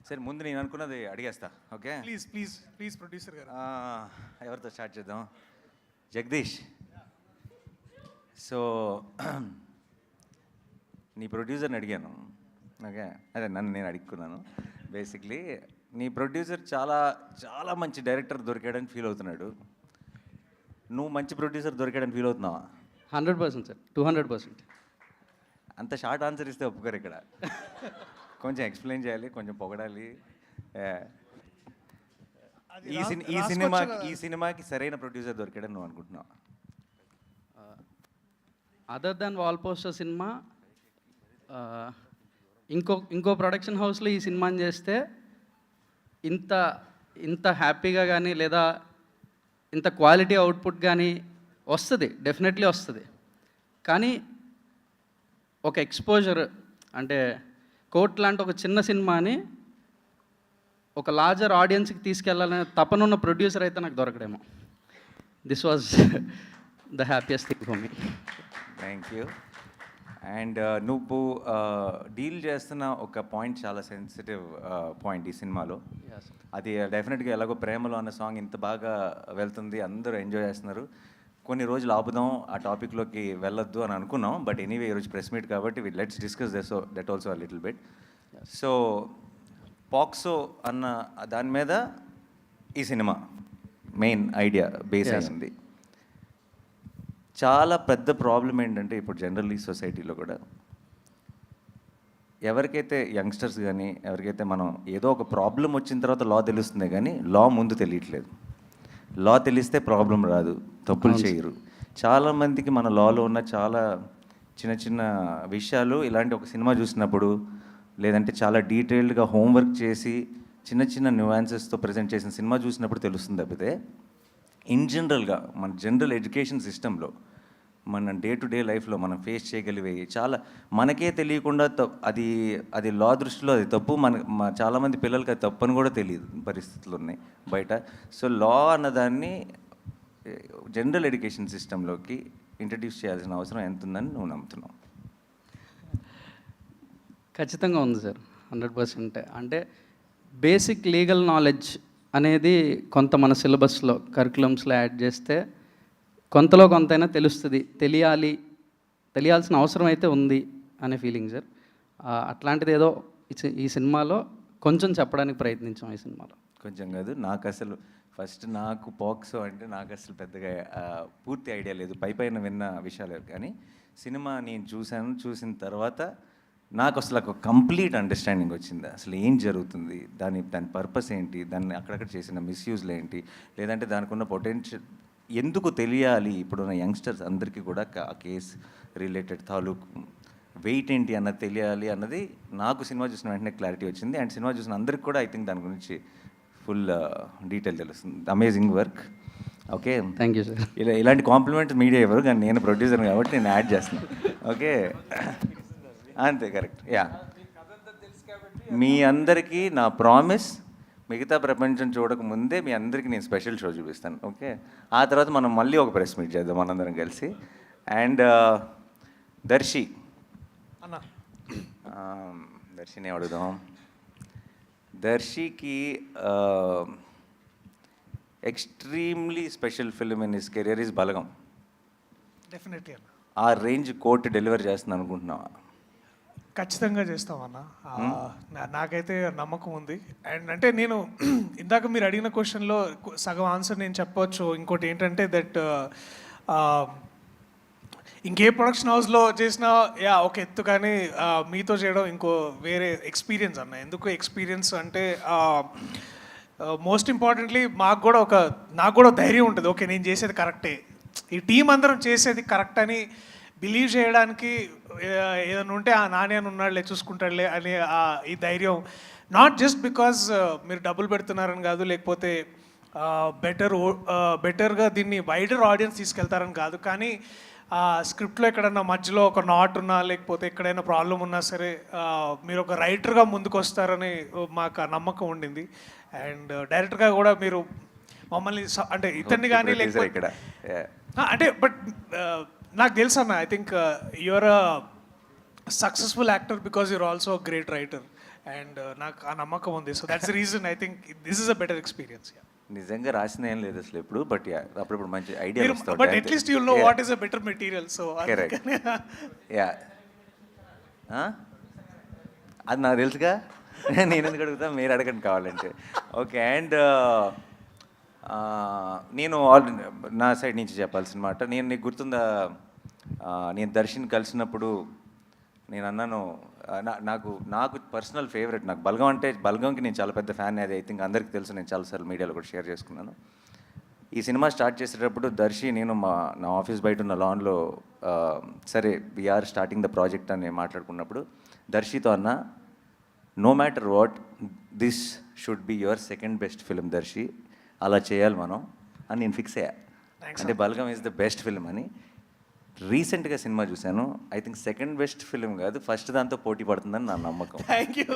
సరే ముందు నేను అనుకున్నది అడిగేస్తా. Okay, please please please producer గారు. ఎవరితో స్టార్ట్ చేద్దాం? జగదీష్. సో నీ ప్రొడ్యూసర్ని అడిగాను. ఓకే, అదే నన్ను నేను అడుక్కున్నాను. బేసిక్లీ నీ ప్రొడ్యూసర్ చాలా చాలా మంచి డైరెక్టర్ దొరికాడని ఫీల్ అవుతున్నాడు. నువ్వు మంచి ప్రొడ్యూసర్ దొరికాడని ఫీల్ అవుతున్నావా? 100% సార్, 200%. అంత షార్ట్ ఆన్సర్ ఇస్తే ఒప్పుకోరు ఇక్కడ. కొంచెం ఎక్స్ప్లెయిన్ చేయాలి, కొంచెం పొగడాలి. ఈ సినిమాకి సరైన ప్రొడ్యూసర్ దొరికాడని నువ్వు అనుకుంటున్నావు? Other than wall poster cinema, ఇంకో ప్రొడక్షన్ హౌస్లో ఈ సినిమాని చేస్తే ఇంత ఇంత హ్యాపీగా కానీ లేదా ఇంత క్వాలిటీ అవుట్పుట్ కానీ వస్తుంది, డెఫినెట్లీ వస్తుంది. కానీ ఒక ఎక్స్పోజర్ అంటే కోర్ట్ లాంటి ఒక చిన్న సినిమాని ఒక లార్జర్ ఆడియన్స్కి తీసుకెళ్లాలనే తపనున్న ప్రొడ్యూసర్ అయితే నాకు దొరకడేమో. This was the happiest thing for me. Thank you. And నువ్వు డీల్ చేస్తున్న ఒక పాయింట్ చాలా సెన్సిటివ్ పాయింట్ ఈ సినిమాలో. అది డెఫినెట్గా ఎలాగో ప్రేమలో అన్న సాంగ్ ఇంత బాగా వెళ్తుంది, అందరూ ఎంజాయ్ చేస్తున్నారు. కొన్ని రోజులు ఆపుదాం, ఆ టాపిక్లోకి వెళ్ళొద్దు అని అనుకున్నాం. బట్ ఎనీవే ఈరోజు ప్రెస్ మీట్ కాబట్టి let's discuss that also a little bit. So POCSO అన్న దాని మీద ఈ సినిమా మెయిన్ ఐడియా బేస్ అయింది. చాలా పెద్ద ప్రాబ్లం ఏంటంటే ఇప్పుడు జనరల్లీ సొసైటీలో కూడా ఎవరికైతే యంగ్స్టర్స్ కానీ ఎవరికైతే మనం ఏదో ఒక ప్రాబ్లం వచ్చిన తర్వాత లా తెలుస్తుంది కానీ లా ముందు తెలియట్లేదు. లా తెలిస్తే ప్రాబ్లం రాదు, తప్పులు చేయరు. చాలామందికి మన లాలో ఉన్న చాలా చిన్న చిన్న విషయాలు ఇలాంటి ఒక సినిమా చూసినప్పుడు లేదంటే చాలా డీటెయిల్డ్గా హోంవర్క్ చేసి చిన్న చిన్న న్యూయాన్సెస్తో ప్రజెంట్ చేసిన సినిమా చూసినప్పుడు తెలుస్తుంది. తప్పితే ఇన్ జనరల్గా మన జనరల్ ఎడ్యుకేషన్ సిస్టంలో మన డే టు డే లైఫ్లో మనం ఫేస్ చేయగలిగేవి చాలా మనకే తెలియకుండా అది లా దృష్టిలో అది తప్పు. చాలామంది పిల్లలకి అది తప్పు అని కూడా తెలియదు పరిస్థితులు ఉన్నాయి బయట. సో లా అన్నదాన్ని జనరల్ ఎడ్యుకేషన్ సిస్టంలోకి ఇంట్రడ్యూస్ చేయాల్సిన అవసరం ఎంత ఉందని నువ్వు నమ్ముతున్నావు? ఖచ్చితంగా ఉంది సార్, 100%. అంటే బేసిక్ లీగల్ నాలెడ్జ్ అనేది కొంత మన సిలబస్లో కరికులమ్స్లో యాడ్ చేస్తే కొంతలో కొంతైనా తెలుస్తుంది. తెలియాల్సిన అవసరం అయితే ఉంది అనే ఫీలింగ్ సార్. అట్లాంటిది ఏదో ఈ సినిమాలో కొంచెం చెప్పడానికి ప్రయత్నించాం. ఈ సినిమాలో కొంచెం కాదు, నాకు పాక్సో అంటే నాకు అసలు పెద్దగా పూర్తి ఐడియా లేదు, పైన విన్న విషయాలు. కానీ సినిమా నేను చూసిన తర్వాత నాకు అసలు ఒక కంప్లీట్ అండర్స్టాండింగ్ వచ్చింది. అసలు ఏం జరుగుతుంది, దాని పర్పస్ ఏంటి, దాన్ని అక్కడక్కడ చేసిన మిస్యూజ్లు ఏంటి, లేదంటే దానికి ఉన్న పొటెన్షియల్ ఎందుకు తెలియాలి ఇప్పుడున్న యంగ్స్టర్స్ అందరికీ కూడా ఆ కేస్ రిలేటెడ్ తాలూకు వెయిట్ ఏంటి అన్నది తెలియాలి అన్నది నాకు సినిమా చూసిన వెంటనే క్లారిటీ వచ్చింది. అండ్ సినిమా చూసిన అందరికి కూడా ఐ థింక్ దాని గురించి ఫుల్ డీటెయిల్ తెలుస్తుంది. Amazing work. Okay, thank you sir. ఇలాంటి కాంప్లిమెంట్స్ మీడియా ఇవ్వరు, కానీ నేను ప్రొడ్యూసర్ కాబట్టి నేను యాడ్ చేస్తున్నాను. ఓకే, అంతే, కరెక్ట్. యా, మీ అందరికీ నా ప్రామిస్, మిగతా ప్రపంచం చూడక ముందే మీ అందరికీ నేను స్పెషల్ షో చూపిస్తాను. ఓకే, ఆ తర్వాత మనం మళ్ళీ ఒక ప్రెస్ మీట్ చేద్దాం మనందరం కలిసి. అండ్ దర్శిని అడుగుదాం. దర్శికి extremely special film in his career is Balagam. Definitely అన్న. ఆ రేంజ్ కోర్టు డెలివర్ చేస్తున్నాను అనుకుంటున్నావా? ఖచ్చితంగా చేస్తామన్న, నాకైతే నమ్మకం ఉంది. అండ్ అంటే నేను ఇందాక మీరు అడిగిన క్వశ్చన్లో సగం ఆన్సర్ నేను చెప్పవచ్చు. ఇంకోటి ఏంటంటే దట్ ఇంకే ప్రొడక్షన్ హౌస్లో చేసినా ఒక ఎత్తు, కానీ మీతో చేయడం ఇంకో వేరే ఎక్స్పీరియన్స్ అన్న. ఎందుకు ఎక్స్పీరియన్స్ అంటే మోస్ట్ ఇంపార్టెంట్లీ నాకు కూడా ధైర్యం ఉంటుంది. ఓకే, నేను చేసేది కరెక్టే, ఈ టీం అందరం చేసేది కరెక్ట్ అని బిలీవ్ చేయడానికి ఏదైనా ఉంటే ఆ నాని అని ఉన్నాడులే, చూసుకుంటాడులే అనే ఈ ధైర్యం. నాట్ జస్ట్ బికాజ్ మీరు డబ్బులు పెడుతున్నారని కాదు, లేకపోతే బెటర్గా దీన్ని వైడర్ ఆడియన్స్ తీసుకెళ్తారని కాదు, కానీ స్క్రిప్ట్లో ఎక్కడన్నా మధ్యలో ఒక నాట్ ఉన్నా లేకపోతే ఎక్కడైనా ప్రాబ్లం ఉన్నా సరే మీరు ఒక రైటర్గా ముందుకు వస్తారని మాకు ఆ నమ్మకం ఉండింది. అండ్ డైరెక్టర్గా కూడా మీరు మమ్మల్ని అంటే ఇతన్ని కానీ లేకపోతే అంటే బట్ నాకు తెలుసు అన్న, I think your a successful actor because you're also great writer. And నాకు ఆ నమ్మకం ఉంది. So that's reason I think this is a better experience. నిజంగా రాసిన ఏం లేదు అసలు ఎప్పుడు, బట్ అప్పుడప్పుడు మంచి idea but at least you know what is a better material. So correct. Yeah, అది నాకు తెలుసుగా, నేను ఎందుకు అడుగుతా, మీరు అడగండి కావాలంటే. ఓకే, అండ్ నేను నా సైడ్ నుంచి చెప్పాల్సిన మాట, నేను నీకు గుర్తుందా, నేను దర్శన్ కలిసినప్పుడు నేను అన్నాను, నాకు పర్సనల్ ఫేవరెట్, నాకు బల్గం అంటే, బల్గంకి నేను చాలా పెద్ద ఫ్యాన్, అది ఐ థింక్ అందరికీ తెలుసు, నేను చాలాసార్లు మీడియాలో కూడా షేర్ చేసుకున్నాను. ఈ సినిమా స్టార్ట్ చేసేటప్పుడు దర్శి నేను నా ఆఫీస్ బయట ఉన్న లాన్లో సరే వీఆర్ స్టార్టింగ్ ద ప్రాజెక్ట్ అని మాట్లాడుకున్నప్పుడు దర్శితో అన్న, no matter what, this should be your second best film Darshi, అలా చేయాలి మనం అని నేను ఫిక్స్ అయ్యా. అంటే Balagam is the best film అని. రీసెంట్గా సినిమా చూశాను, I think second best film కాదు, ఫస్ట్ దాంతో పోటీ పడుతుందని నా నమ్మకం. Thank you.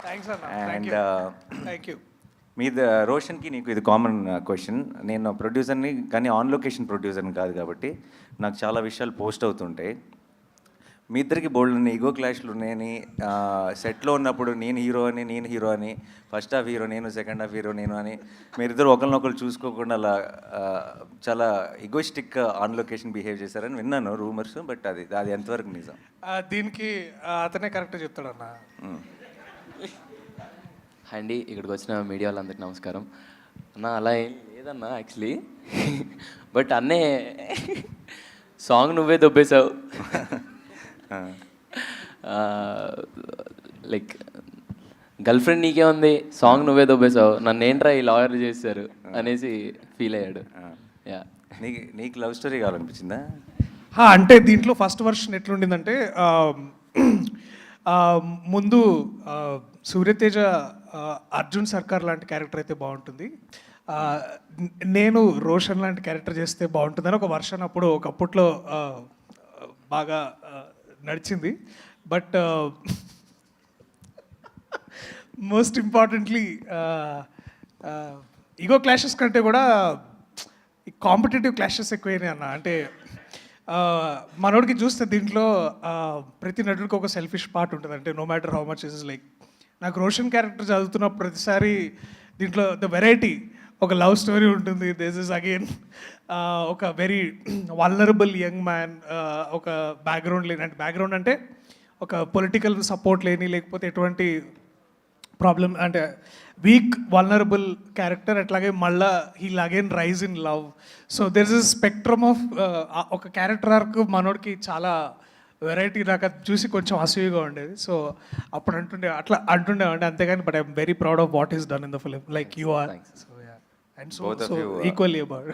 థ్యాంక్స్ అన్న. And thank you. మీద రోషన్కి నీకు ఇది కామన్ క్వశ్చన్. నేను ప్రొడ్యూసర్ని, కానీ ఆన్ లొకేషన్ ప్రొడ్యూసర్ని కాదు కాబట్టి నాకు చాలా విషయాలు పోస్ట్ అవుతుంటాయి. మీ ఇద్దరికి బోల్డ్ ఉన్నాయి, ఈగో క్లాష్లు ఉన్నాయని, సెట్లో ఉన్నప్పుడు నేను హీరో అని, ఫస్ట్ హాఫ్ హీరో నేను, సెకండ్ హాఫ్ హీరో నేను అని, మీరిద్దరు ఒకరినొకరు చూసుకోకుండా అలా చాలా ఈగోయిస్టిక్ ఆన్ లొకేషన్ బిహేవ్ చేశారని విన్నాను రూమర్స్, బట్ అది ఎంతవరకు నిజం? దీనికి అతనే కరెక్ట్ చెప్తాడన్న. అండి, ఇక్కడికి వచ్చిన మీడియా వాళ్ళందరికీ నమస్కారం. అన్న అలా ఏం లేదన్నా యాక్చువల్లీ, బట్ అన్నే సాంగ్ నువ్వే దొబ్బేశావు. లైక్ గర్ల్ ఫ్రెండ్ నీకే ఉంది, సాంగ్ నువ్వే దొబ్బేశావు, నన్ను ఏంట్రా ఈ లాయర్ చేశారు అనేసి ఫీల్ అయ్యాడు. యా, నీకు లవ్ స్టోరీ కావాలనిపించిందా? అంటే దీంట్లో ఫస్ట్ వర్షన్ ఎట్లుండిందంటే, ముందు సూర్యతేజ అర్జున్ సర్కార్ లాంటి క్యారెక్టర్ అయితే బాగుంటుంది, నేను రోషన్ లాంటి క్యారెక్టర్ చేస్తే బాగుంటుందని ఒక వర్షన్ అప్పుడు ఒకప్పట్లో బాగా నడిచింది. But most importantly ego clashes కంటే కూడా కాంపిటేటివ్ క్లాషెస్ ఎక్కువైనాయి అన్న. అంటే మనోడికి చూస్తే దీంట్లో ప్రతి నటుడికి ఒక సెల్ఫిష్ పార్ట్ ఉంటుంది. అంటే no matter how much is like, నాకు రోషన్ క్యారెక్టర్ చదువుతున్న ప్రతిసారి దీంట్లో ద వెరైటీ, ఒక లవ్ స్టోరీ ఉంటుంది, దిస్ ఇస్ అగైన్ ఒక వెరీ వల్నరబుల్ యంగ్ మ్యాన్, ఒక బ్యాక్గ్రౌండ్ లేని, అంటే బ్యాక్గ్రౌండ్ అంటే ఒక పొలిటికల్ సపోర్ట్ లేని, లేకపోతే ఎటువంటి ప్రాబ్లమ్, అంటే వీక్ వల్నరబుల్ క్యారెక్టర్, అట్లాగే మళ్ళా heal again rise in love. So there is a spectrum of ఒక క్యారెక్టర్ ఆర్క్ మనోడికి చాలా వెరైటీ, నాకు అది చూసి కొంచెం అసూయగా ఉండేది. సో అప్పుడు అట్లా అంటుండేవండి, అంతేగాని but I'm very proud of what is done in the film, like you are. So yeah, and so equally about.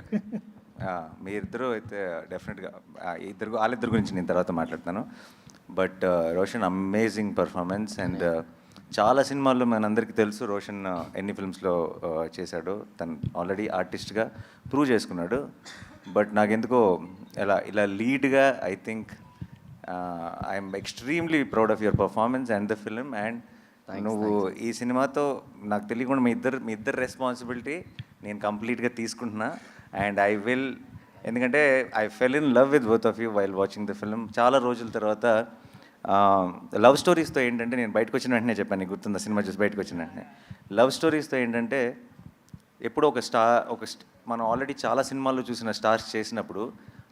మీ ఇద్దరు అయితే డెఫినెట్గా వాళ్ళిద్దరు గురించి నేను తర్వాత మాట్లాడతాను. But Roshan amazing performance, and చాలా సినిమాల్లో మనందరికీ తెలుసు రోషన్ ఎన్ని ఫిల్మ్స్లో చేశాడో, తను ఆల్రెడీ ఆర్టిస్ట్గా ప్రూవ్ చేసుకున్నాడు. బట్ నాకెందుకో ఇలా లీడ్గా I think I'm extremely proud of your performance and the film. And నువ్వు ఈ సినిమాతో నాకు తెలియకుండా మీ ఇద్దరు రెస్పాన్సిబిలిటీ నేను కంప్లీట్గా తీసుకుంటున్నా. అండ్ ఐ విల్, ఎందుకంటే I fell in love with both of you while watching the film. చాలా రోజుల తర్వాత లవ్ స్టోరీస్తో ఏంటంటే, నేను బయటకు వచ్చిన వెంటనే చెప్పాను, నీకు గుర్తుందా సినిమా చూసి బయటకు వచ్చిన వెంటనే, లవ్ స్టోరీస్తో ఏంటంటే ఎప్పుడో మనం ఆల్రెడీ చాలా సినిమాల్లో చూసిన స్టార్స్ చేసినప్పుడు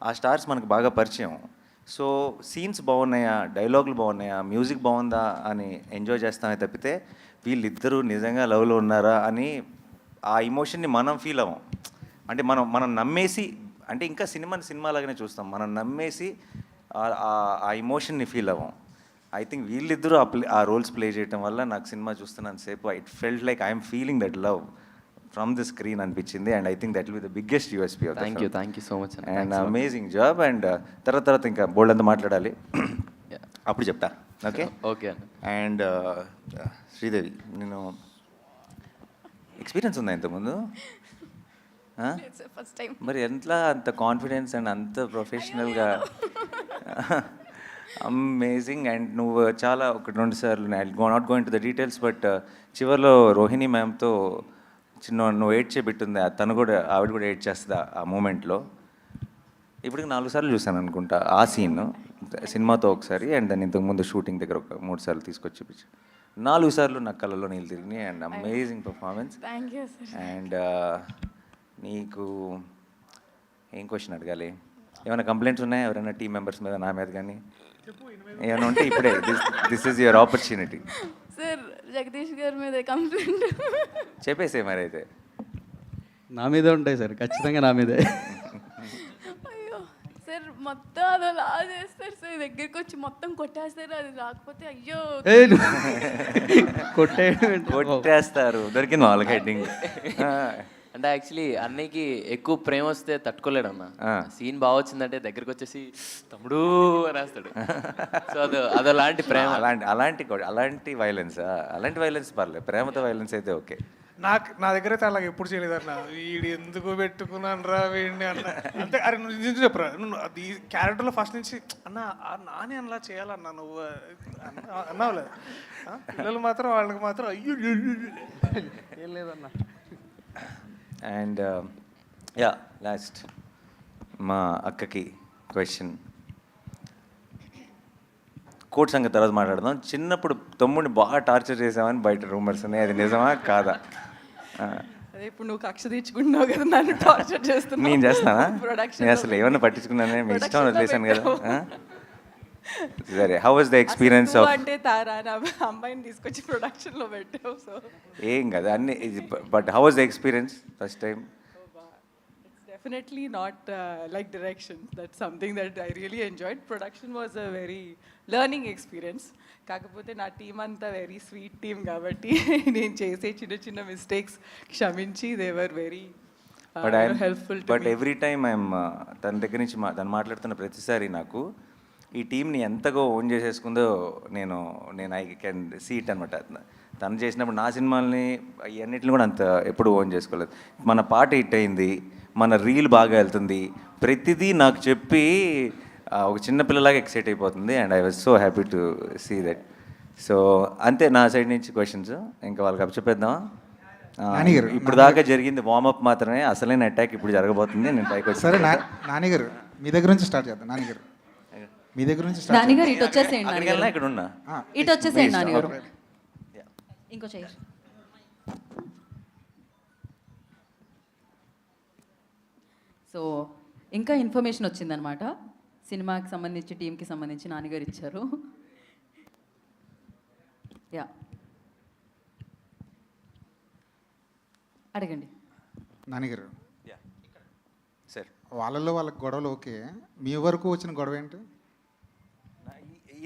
ఆ స్టార్స్ మనకు బాగా పరిచయం. సో సీన్స్ బాగున్నాయా, డైలాగులు బాగున్నాయా, మ్యూజిక్ బాగుందా అని ఎంజాయ్ చేస్తామే తప్పితే వీళ్ళిద్దరూ నిజంగా లవ్లో ఉన్నారా అని ఆ ఇమోషన్ని మనం ఫీల్ అవ్వం. అంటే మనం నమ్మేసి, అంటే ఇంకా సినిమాలాగానే చూస్తాం, మనం నమ్మేసి ఆ ఇమోషన్ని ఫీల్ అవ్వం. ఐ థింక్ వీళ్ళిద్దరూ ఆ రోల్స్ ప్లే చేయడం వల్ల నాకు సినిమా చూస్తున్నాను సేపు it felt like I'm feeling that love from the screen అనిపించింది. And I think that will be the biggest USP of thank you so much and amazing job. And తర్వాత ఇంకా బోల్డ్ అంతా మాట్లాడాలి, అప్పుడు చెప్తా. Okay okay. అండ్ శ్రీదేవి, నేను experience ఉందా ఇంతకుముందు? మరి ఎట్లా అంత కాన్ఫిడెన్స్ అండ్ అంత ప్రొఫెషనల్గా? అమేజింగ్. అండ్ నువ్వు చాలా 1-2 సార్లు, not going to the details, but చివరిలో రోహిణి మ్యామ్తో నువ్వు ఏడ్ చేయబెట్టుంది, ఆవిడ కూడా ఏడ్ చేస్తుంది ఆ మూమెంట్లో. ఇప్పటికి 4 సార్లు చూసాను అనుకుంటా ఆ సీన్, సినిమాతో ఒకసారి అండ్ దాని ఇంతకుముందు షూటింగ్ దగ్గర ఒక 3 సార్లు తీసుకొచ్చి చూపించాను. 4 సార్లు నా కళ్ళలో నీళ్ళు తిరిగినాయి and amazing performance. Thank you sir. And నీకు ఏం క్వశ్చన్ అడగాలి? ఏమైనా కంప్లైంట్స్ ఉన్నాయా ఎవరైనా టీం మెంబర్స్ మీద, నా మీద కానీ ఏమైనా ఉంటే ఇప్పుడే this is your opportunity. Sir Jagadish గారి మీద కంప్లైంట్. చెప్పేసే మరి అయితే. నా మీదే ఉంటాయి సార్, ఖచ్చితంగా నా మీదే. అయ్యో సార్ మొత్తం అది అలా చేస్తారు సార్, దగ్గరికి వచ్చి మొత్తం కొట్టేస్తారు, అది రాకపోతే అయ్యో. కొట్టేస్తారు, దొరికింది వాళ్ళకి హెడ్డింగ్. అంటే యాక్చువల్లీ అన్నయ్యకి ఎక్కువ ప్రేమ వస్తే తట్టుకోలేడు అన్న. సీన్ బాగా వచ్చిందంటే దగ్గరికి వచ్చేసి తమ్ముడు అని రాస్తాడు. సో అదలాంటి ప్రేమ. అలాంటి వైలెన్స్ పర్లేదు, ప్రేమతో వైలెన్స్ అయితే ఓకే. నా దగ్గర అయితే అలాగ ఎప్పుడు చేయలేదన్న. వీడు ఎందుకు పెట్టుకున్నాను రా వీడిని అన్న. అంతే. అరే నువ్వు నిజం చెప్పరా, నువ్వు అది క్యారెక్టర్లో ఫస్ట్ నుంచి అన్న నాని అలా చేయాలన్నా నువ్వు అన్నావులే. పిల్లలు మాత్రం వాళ్ళకి మాత్రం అయ్యో ఏం లేదన్నా. అండ్ యా లాస్ట్ మా అక్కకి క్వశ్చన్. కోర్ట్ సంగతి తర్వాత మాట్లాడదాం. చిన్నప్పుడు తమ్ముడిని బాగా టార్చర్ చేసామని బయట రూమర్స్ ఉన్నాయి, అది నిజమా కాదా? అదే ఇప్పుడు నువ్వు కక్ష తీర్చుకుంటున్నావు కదా, నన్ను టార్చర్ చేస్తున్నావు. నేను చేస్తానా? ప్రొడక్షన్ నేను అసలు ఏమన్నా పట్టించుకున్నానే, మీ ఇష్టం వదిలేసాను కదా. సరే, how was the experience of? అంటే తారా నా అమ్మాయిని తీసుకొచ్చి ప్రొడక్షన్లో పెట్టావు. సో ఏం కదా అన్ని, but how was the experience first time? it's definitely not like direction. That's something that I really enjoyed. Production was a very learning experience. కాకపోతే నా టీం అంతా వెరీ స్వీట్ టీమ్ కాబట్టి నేను చేసే చిన్న చిన్న మిస్టేక్స్ క్షమించి they were very helpful. But every time I'm తన దగ్గర నుంచి తను మాట్లాడుతున్న ప్రతిసారి నాకు ఈ టీంని ఎంతగా ఓన్ చేసేసుకుందో నేను ఐ కెన్ సీ ఇట్ అనమాట. తను చేసినప్పుడు నా సినిమాల్ని ఇవన్నిటిని కూడా అంత ఎప్పుడు ఓన్ చేసుకోలేదు. మన పాట హిట్ అయింది, మన రీల్ బాగా వెళ్తుంది, ప్రతిదీ నాకు చెప్పి ఒక చిన్న పిల్లలాగా ఎక్సైట్ అయిపోతుంది. And I was so happy to see that. So అంతే నా సైడ్ నుంచి క్వశ్చన్స్. ఇంకా వాళ్ళకి అప్పచెప్పేద్దామా? ఇప్పుడు దాకా జరిగింది వార్మప్ మాత్రమే, అసలైన అటాక్ ఇప్పుడు జరగబోతుంది. నేను పైకి వచ్చి సరే నానిగారు మీ దగ్గర నుంచి స్టార్ట్ చేద్దాం. నానిగారు మీ దగ్గర నుంచి నానిగారు ఇటు వచ్చేసేయండి. నానిగారు ఇక్కడ ఉన్నా, ఇటు వచ్చేసేయండి నానిగారు. ఇంకో చెయ్యి. సో ఇంకా ఇన్ఫర్మేషన్ వచ్చిందనమాట, సినిమాకి సంబంధించి టీంకి సంబంధించి నాన్నగారు ఇచ్చారు. యా అడగండి. నానిగారు సార్, వాళ్ళల్లో వాళ్ళకి గొడవలు ఓకే, మీ వరకు వచ్చిన గొడవ ఏంటి?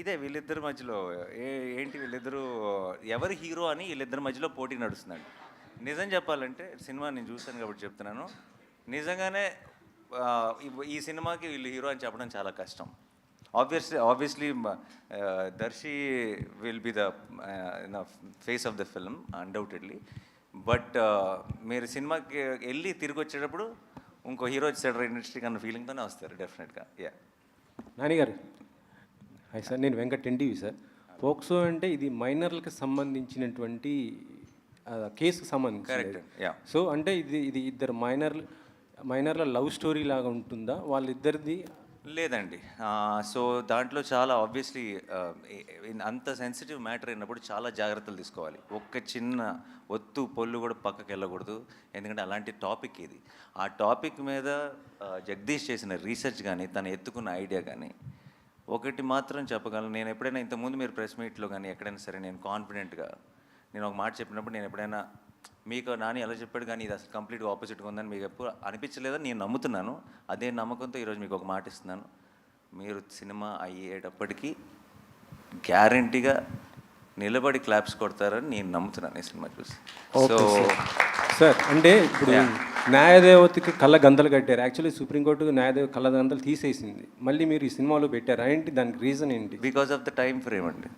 ఇదే వీళ్ళిద్దరి మధ్యలో ఏంటి, వీళ్ళిద్దరూ ఎవరు హీరో అని వీళ్ళిద్దరి మధ్యలో పోటీ నడుస్తుందండి. నిజం చెప్పాలంటే సినిమా నేను చూస్తాను కాబట్టి చెప్తున్నాను, నిజంగానే ఈ సినిమాకి వీళ్ళు హీరో అని చెప్పడం చాలా కష్టం. Obviously Darshi will be the face of the film undoubtedly. But మీరు సినిమాకి వెళ్ళి తిరిగి వచ్చేటప్పుడు ఇంకో హీరో వచ్చాడు ఇండస్ట్రీకి అన్న ఫీలింగ్తోనే వస్తారు డెఫినెట్గా. యా నానిగారు హాయ్ సార్, నేను వెంకట్ ఎన్టీవీ సార్. పోక్సో అంటే ఇది మైనర్లకు సంబంధించినటువంటి కేసుకు సంబంధించి. సో అంటే ఇది ఇద్దరు మైనర్ల లవ్ స్టోరీ లాగా ఉంటుందా వాళ్ళిద్దరిది? లేదండి. సో దాంట్లో చాలా ఆబ్వియస్లీ అంత సెన్సిటివ్ మ్యాటర్ అయినప్పుడు చాలా జాగ్రత్తలు తీసుకోవాలి. ఒక్క చిన్న ఒత్తు పొల్లు కూడా పక్కకి వెళ్ళకూడదు, ఎందుకంటే అలాంటి టాపిక్ ఇది. ఆ టాపిక్ మీద జగదీష్ చేసిన రీసెర్చ్ కానీ తను ఎత్తుకున్న ఐడియా కానీ ఒకటి మాత్రం చెప్పగలను. నేను ఎప్పుడైనా ఇంతకుముందు మీరు ప్రెస్ మీట్లో కానీ ఎక్కడైనా సరే నేను కాన్ఫిడెంట్గా నేను ఒక మాట చెప్పినప్పుడు నేను ఎప్పుడైనా మీకు నాని ఎలా చెప్పాడు కానీ ఇది అసలు కంప్లీట్గా ఆపోజిట్గా ఉందని మీకు ఎప్పుడు అనిపించలేదని నేను నమ్ముతున్నాను. అదే నమ్మకంతో ఈరోజు మీకు ఒక మాట ఇస్తున్నాను, మీరు సినిమా అయ్యేటప్పటికీ గ్యారంటీగా నిలబడి క్లాప్స్ కొడతారని నేను నమ్ముతున్నాను ఈ సినిమా చూసి. సో సార్ అంటే ఇప్పుడు న్యాయదేవతకి కళ్ళ గంతలు కట్టారు. యాక్చువల్లీ సుప్రీంకోర్టు న్యాయదేవ కళ్ళ గంతలు తీసేసింది, మళ్ళీ మీరు ఈ సినిమాలో పెట్టారు. ఏంటి దానికి రీజన్ ఏంటి? Because of the time frame అండి.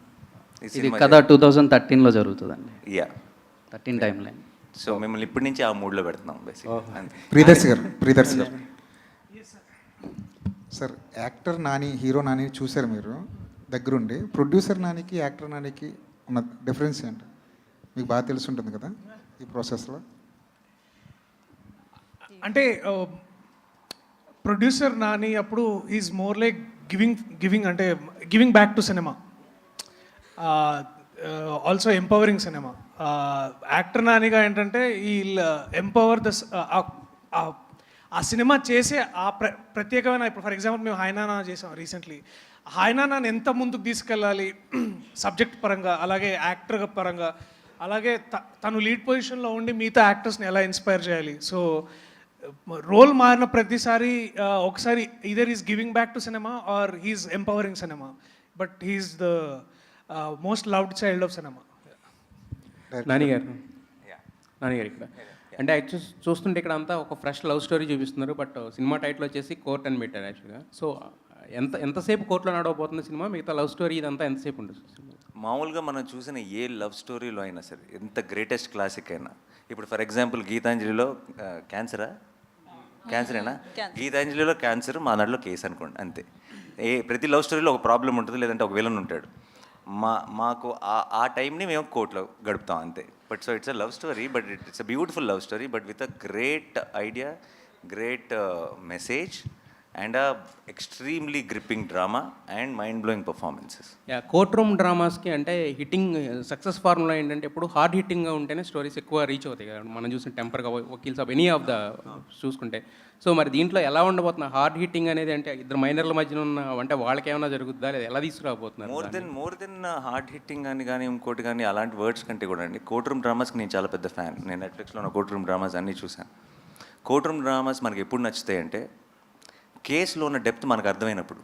ఇది కథ 2013లో జరుగుతుందండి. Yeah 13 time line. సో మిమ్మల్ని ఇప్పటి నుంచి ఆ మూడ్లో పెడుతున్నాం బేసిక్గా. ప్రియదర్శి గారు sir, actor Nani hero Nani చూసారు మీరు దగ్గరుండి. ప్రొడ్యూసర్ నానికి యాక్టర్ నానికి ఉన్న డిఫరెన్స్ ఏంటి మీకు బాగా తెలిసి ఉంటుంది కదా ఈ ప్రాసెస్లో? అంటే ప్రొడ్యూసర్ నాని అప్పుడు is more like giving back to cinema, also empowering cinema. Actor నానిగా ఏంటంటే ఈ ఎంపవర్ ద ఆ సినిమా చేసే ఆ ప్రత్యేకమైన, ఇప్పుడు ఫర్ ఎగ్జాంపుల్ మేము హాయ్నానా చేసాం రీసెంట్లీ. హాయ్నానాని ఎంత ముందుకు తీసుకెళ్ళాలి సబ్జెక్ట్ పరంగా, అలాగే యాక్టర్ పరంగా, అలాగే తను లీడ్ పొజిషన్లో ఉండి మిగతా యాక్టర్స్ని ఎలా ఇన్స్పైర్ చేయాలి. సో రోల్ మారిన ప్రతిసారి ఒకసారి either is giving back to cinema or he's empowering cinema, but he's the most loved child of cinema. నానిగారు ఇక్కడ అంటే చూస్తుంటే ఇక్కడ అంతా ఒక ఫ్రెష్ లవ్ స్టోరీ చూపిస్తున్నారు, బట్ సినిమా టైటిల్ వచ్చేసి కోర్ట్ అని పెట్టారు యాక్చువల్గా. సో ఎంతసేపు కోర్టులో నడవబోతుంది సినిమా, మిగతా లవ్ స్టోరీ ఇదంతా ఎంతసేపు ఉంటుంది? మామూలుగా మనం చూసిన ఏ లవ్ స్టోరీలో అయినా సరే, ఎంత గ్రేటెస్ట్ క్లాసిక్ అయినా, ఇప్పుడు ఫర్ ఎగ్జాంపుల్ గీతాంజలిలో క్యాన్సరేనా, గీతాంజలిలో క్యాన్సర్, మా దాంట్లో కేసు అనుకోండి, అంతే. ప్రతి లవ్ స్టోరీలో ఒక ప్రాబ్లం ఉంటుంది, లేదంటే ఒక విలన్ ఉంటాడు. మాకు ఆ టైంని మేము కోర్టులో గడుపుతాం అంతే. But so it's a love story, but it's a beautiful love story, but with a great idea, great message and a extremely gripping drama and mind blowing performances. Court room డ్రామాస్కి అంటే హిట్టింగ్ సక్సెస్ ఫార్ములా ఏంటంటే ఎప్పుడు hard హిట్టింగ్గా ఉంటేనే stories ఎక్కువ reach అవుతాయి కదా. మనం చూసిన టెంపర్గా వకీల్స్ ఆఫ్ ఎనీ ఆఫ్ ద చూసుకుంటే. సో మరి దీంట్లో ఎలా ఉండబోతున్నా హార్డ్ హిట్టింగ్ అనేది, అంటే ఇద్దరు మైనర్ల మధ్యన ఉన్న అంటే వాళ్ళకి ఏమైనా జరుగుతుందా లేదా ఎలా తీసుకురాబోతున్నారు? మోర్ దెన్ హార్డ్ హిట్టింగ్ అని కానీ ఇంకోటి కానీ అలాంటి వర్డ్స్ కంటే కూడా అండి, కోర్ట్ రూమ్ డ్రామాస్కి నేను చాలా పెద్ద ఫ్యాన్. నేను నెట్ఫ్లిక్స్లో ఉన్న కోర్ట్ రూమ్ డ్రామాస్ అన్నీ చూశాను. కోర్ట్ రూమ్ డ్రామాస్ మనకి ఎప్పుడు నచ్చుతాయి అంటే కేసులో ఉన్న డెప్త్ మనకు అర్థమైనప్పుడు,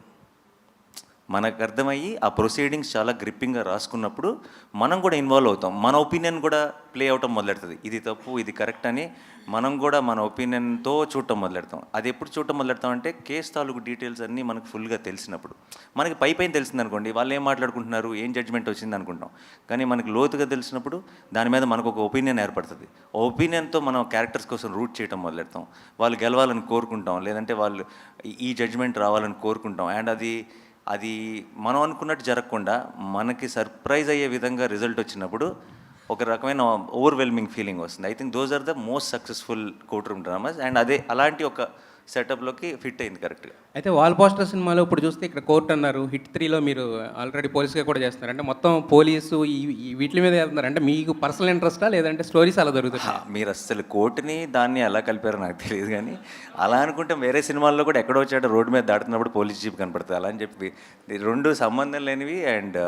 మనకు అర్థమయ్యి ఆ ప్రొసీడింగ్స్ చాలా గ్రిప్పింగ్గా రాసుకున్నప్పుడు మనం కూడా ఇన్వాల్వ్ అవుతాం. మన ఒపీనియన్ కూడా ప్లే అవటం మొదలెడుతుంది. ఇది తప్పు, ఇది కరెక్ట్ అని మనం కూడా మన ఒపీనియన్తో చూడటం మొదలెడతాం. అది ఎప్పుడు చూడటం మొదలెడతాం అంటే కేసు తాలూకు డీటెయిల్స్ అన్నీ మనకు ఫుల్గా తెలిసినప్పుడు. మనకి పైన తెలిసింది అనుకోండి, వాళ్ళు ఏం మాట్లాడుకుంటున్నారు, ఏం జడ్జ్మెంట్ వచ్చింది అనుకుంటాం. కానీ మనకి లోతుగా తెలిసినప్పుడు దాని మీద మనకు ఒక ఒపీనియన్ ఏర్పడుతుంది. ఆ ఒపీనియన్తో మనం క్యారెక్టర్స్ కోసం రూట్ చేయడం మొదలెడతాం. వాళ్ళు గెలవాలని కోరుకుంటాం, లేదంటే వాళ్ళు ఈ జడ్జ్మెంట్ రావాలని కోరుకుంటాం. అండ్ అది మనం అనుకున్నట్టు జరగకుండా మనకి సర్ప్రైజ్ అయ్యే విధంగా రిజల్ట్ వచ్చినప్పుడు ఒక రకమైన ఓవర్వెల్మింగ్ ఫీలింగ్ వస్తుంది. I think those are the most successful court room dramas. And అలాంటి ఒక సెటప్లోకి ఫిట్ అయింది కరెక్ట్గా. అయితే వాల్ పోస్టర్ సినిమాలో ఇప్పుడు చూస్తే ఇక్కడ కోర్ట్ అన్నారు, హిట్ 3లో మీరు ఆల్రెడీ పోలీస్గా కూడా చేస్తున్నారు. అంటే మొత్తం పోలీసు వీటి మీద వెళ్తున్నారు. అంటే మీకు పర్సనల్ ఇంట్రెస్టా లేదంటే స్టోరీస్ అలా దొరుకుతాయి? మీరు అసలు కోర్టుని దాన్ని ఎలా కలిపారో నాకు తెలియదు, కానీ అలా అనుకుంటే వేరే సినిమాల్లో కూడా ఎక్కడో వచ్చాడు రోడ్డు మీద దాటుతున్నప్పుడు పోలీస్ జీప్ కనపడుతుంది. అలా అని చెప్పి రెండు సంబంధం లేనివి. అండ్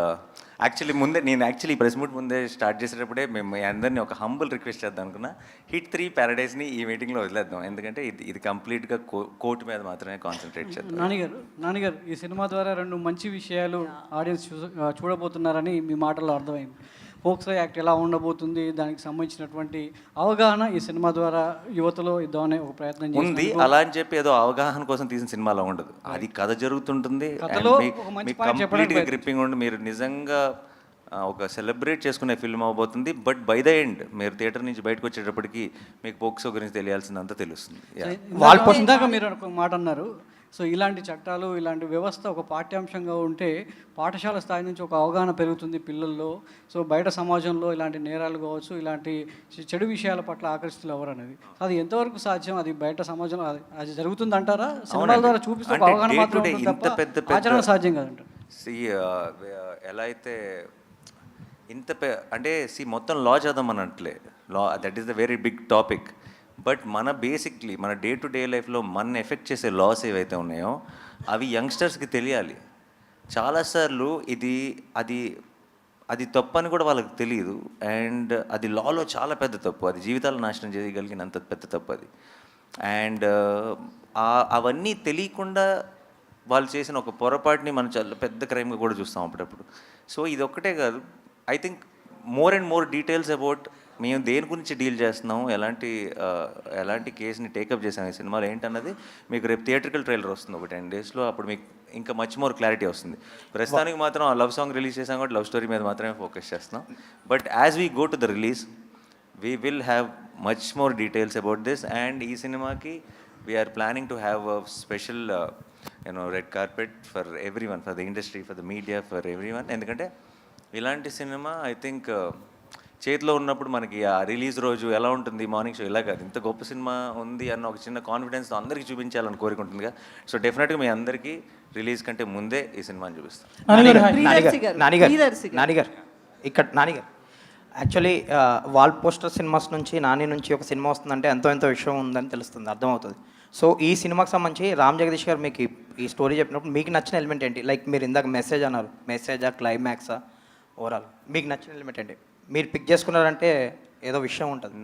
యాక్చువల్లీ ఈ ప్రెస్ మీట్ ముందే స్టార్ట్ చేసేటప్పుడే మేము అందరినీ ఒక హంబుల్ రిక్వెస్ట్ చేద్దాం అనుకున్నా, హిట్ 3 ప్యారడైజ్ని ఈ మీటింగ్లో వదిలేద్దాం, ఎందుకంటే ఇది కంప్లీట్గా కోర్టు మీద మాత్రమే కాన్సన్ట్రేట్ చేద్దాం. నానిగారు ఈ సినిమా ద్వారా 2 మంచి విషయాలు ఆడియన్స్ చూడబోతున్నారని మీ మాటల్లో అర్థమైంది. ఫోక్సో యాక్ట్ ఎలా ఉండబోతుంది, దానికి సంబంధించినటువంటి అవగాహన ఈ సినిమా ద్వారా యువతలో ఇద్దామనే ఒక ప్రయత్నం ఉంది. అలా అని చెప్పి ఏదో అవగాహన కోసం తీసిన సినిమాలో ఉండదు, అది కథ జరుగుతుంటుంది. కంప్లీట్గా గ్రిప్పింగ్ ఉండి మీరు నిజంగా ఒక సెలబ్రేట్ చేసుకునే ఫిల్మ్ అవబోతుంది. బట్ బై ద ఎండ్ మీరు థియేటర్ నుంచి బయటకు వచ్చేటప్పటికి మీకు పోక్సో గురించి తెలియాల్సిందంతా తెలుస్తుంది. ఇందాక మీరు ఒక మాట అన్నారు, సో ఇలాంటి చట్టాలు, ఇలాంటి వ్యవస్థ ఒక పాఠ్యాంశంగా ఉంటే పాఠశాల స్థాయి నుంచి ఒక అవగాహన పెరుగుతుంది పిల్లల్లో. సో బయట సమాజంలో ఇలాంటి నేరాలు కావచ్చు, ఇలాంటి చెడు విషయాల పట్ల ఆకర్షితులు ఎవరు అనేది అది ఎంతవరకు సాధ్యం? అది బయట సమాజంలో అది జరుగుతుంది అంటారా? సినిమాల ద్వారా చూపిస్తే అవగాహన మాత్రం ఆచరణ సాధ్యం కదంటారు. ఎలా అయితే అంటే మొత్తం లా చదవమనట్లే, law that is the very big topic. But మన డే టు డే లైఫ్లో మన ఎఫెక్ట్ చేసే లాస్ ఏవైతే ఉన్నాయో అవి యంగ్స్టర్స్కి తెలియాలి. చాలాసార్లు అది తప్పు అని కూడా వాళ్ళకి తెలియదు. అండ్ అది లాలో చాలా పెద్ద తప్పు, అది జీవితాలు నాశనం చేయగలిగినంత పెద్ద తప్పు అది. అండ్ అవన్నీ తెలియకుండా వాళ్ళు చేసిన ఒక పొరపాటుని మనం చాలా పెద్ద క్రైమ్గా కూడా చూస్తాం అప్పుడప్పుడు. సో ఇది ఒక్కటే కాదు, I think more and more details about మేము దేని గురించి డీల్ చేస్తున్నాం, ఎలాంటి కేసుని టేకప్ చేసాం ఈ సినిమాలో ఏంటన్నది మీకు రేపు థియేట్రికల్ ట్రైలర్ వస్తుంది ఒక 10 daysలో. అప్పుడు మీకు ఇంకా మచ్ మోర్ క్లారిటీ వస్తుంది. ప్రస్తుతానికి మాత్రం ఆ లవ్ సాంగ్ రిలీజ్ చేసాం కాబట్టి లవ్ స్టోరీ మీద మాత్రమే ఫోకస్ చేస్తున్నాం. But as we go to the release we will have much more details about this. And ఈ సినిమాకి we're planning to have a special red carpet for every one, for the industry, for the media, for every one. ఎందుకంటే ఇలాంటి cinema I think చేతిలో ఉన్నప్పుడు మనకి ఆ release రోజు ఎలా ఉంటుంది మార్నింగ్ షో ఇలా కాదు, ఇంత గొప్ప సినిమా ఉంది అన్న ఒక చిన్న కాన్ఫిడెన్స్తో అందరికీ చూపించాలని కోరుకుంటుందిగా. సో డెఫినెట్గా మీ అందరికీ రిలీజ్ కంటే ముందే ఈ సినిమాని చూపిస్తాను. నానిగారు ఇక్కడ నానిగారు యాక్చువల్లీ వాల్ పోస్టర్ సినిమాస్ నుంచి నాని నుంచి ఒక సినిమా వస్తుందంటే ఎంతో విషయం ఉందని తెలుస్తుంది, అర్థమవుతుంది. సో ఈ సినిమాకి సంబంధించి రామ్ జగదీష్ గారు మీకు ఈ స్టోరీ చెప్పినప్పుడు మీకు నచ్చిన ఎలిమెంట్ ఏంటి? లైక్ మీరు ఇందాక మెసేజ్ అన్నారు, మెసేజా క్లైమాక్సా ఓవరాల్ మీకు నచ్చిన ఎలిమెంట్ ఏంటి? మీరు పిక్ చేసుకున్నారంటే ఏదో విషయం ఉంటుంది.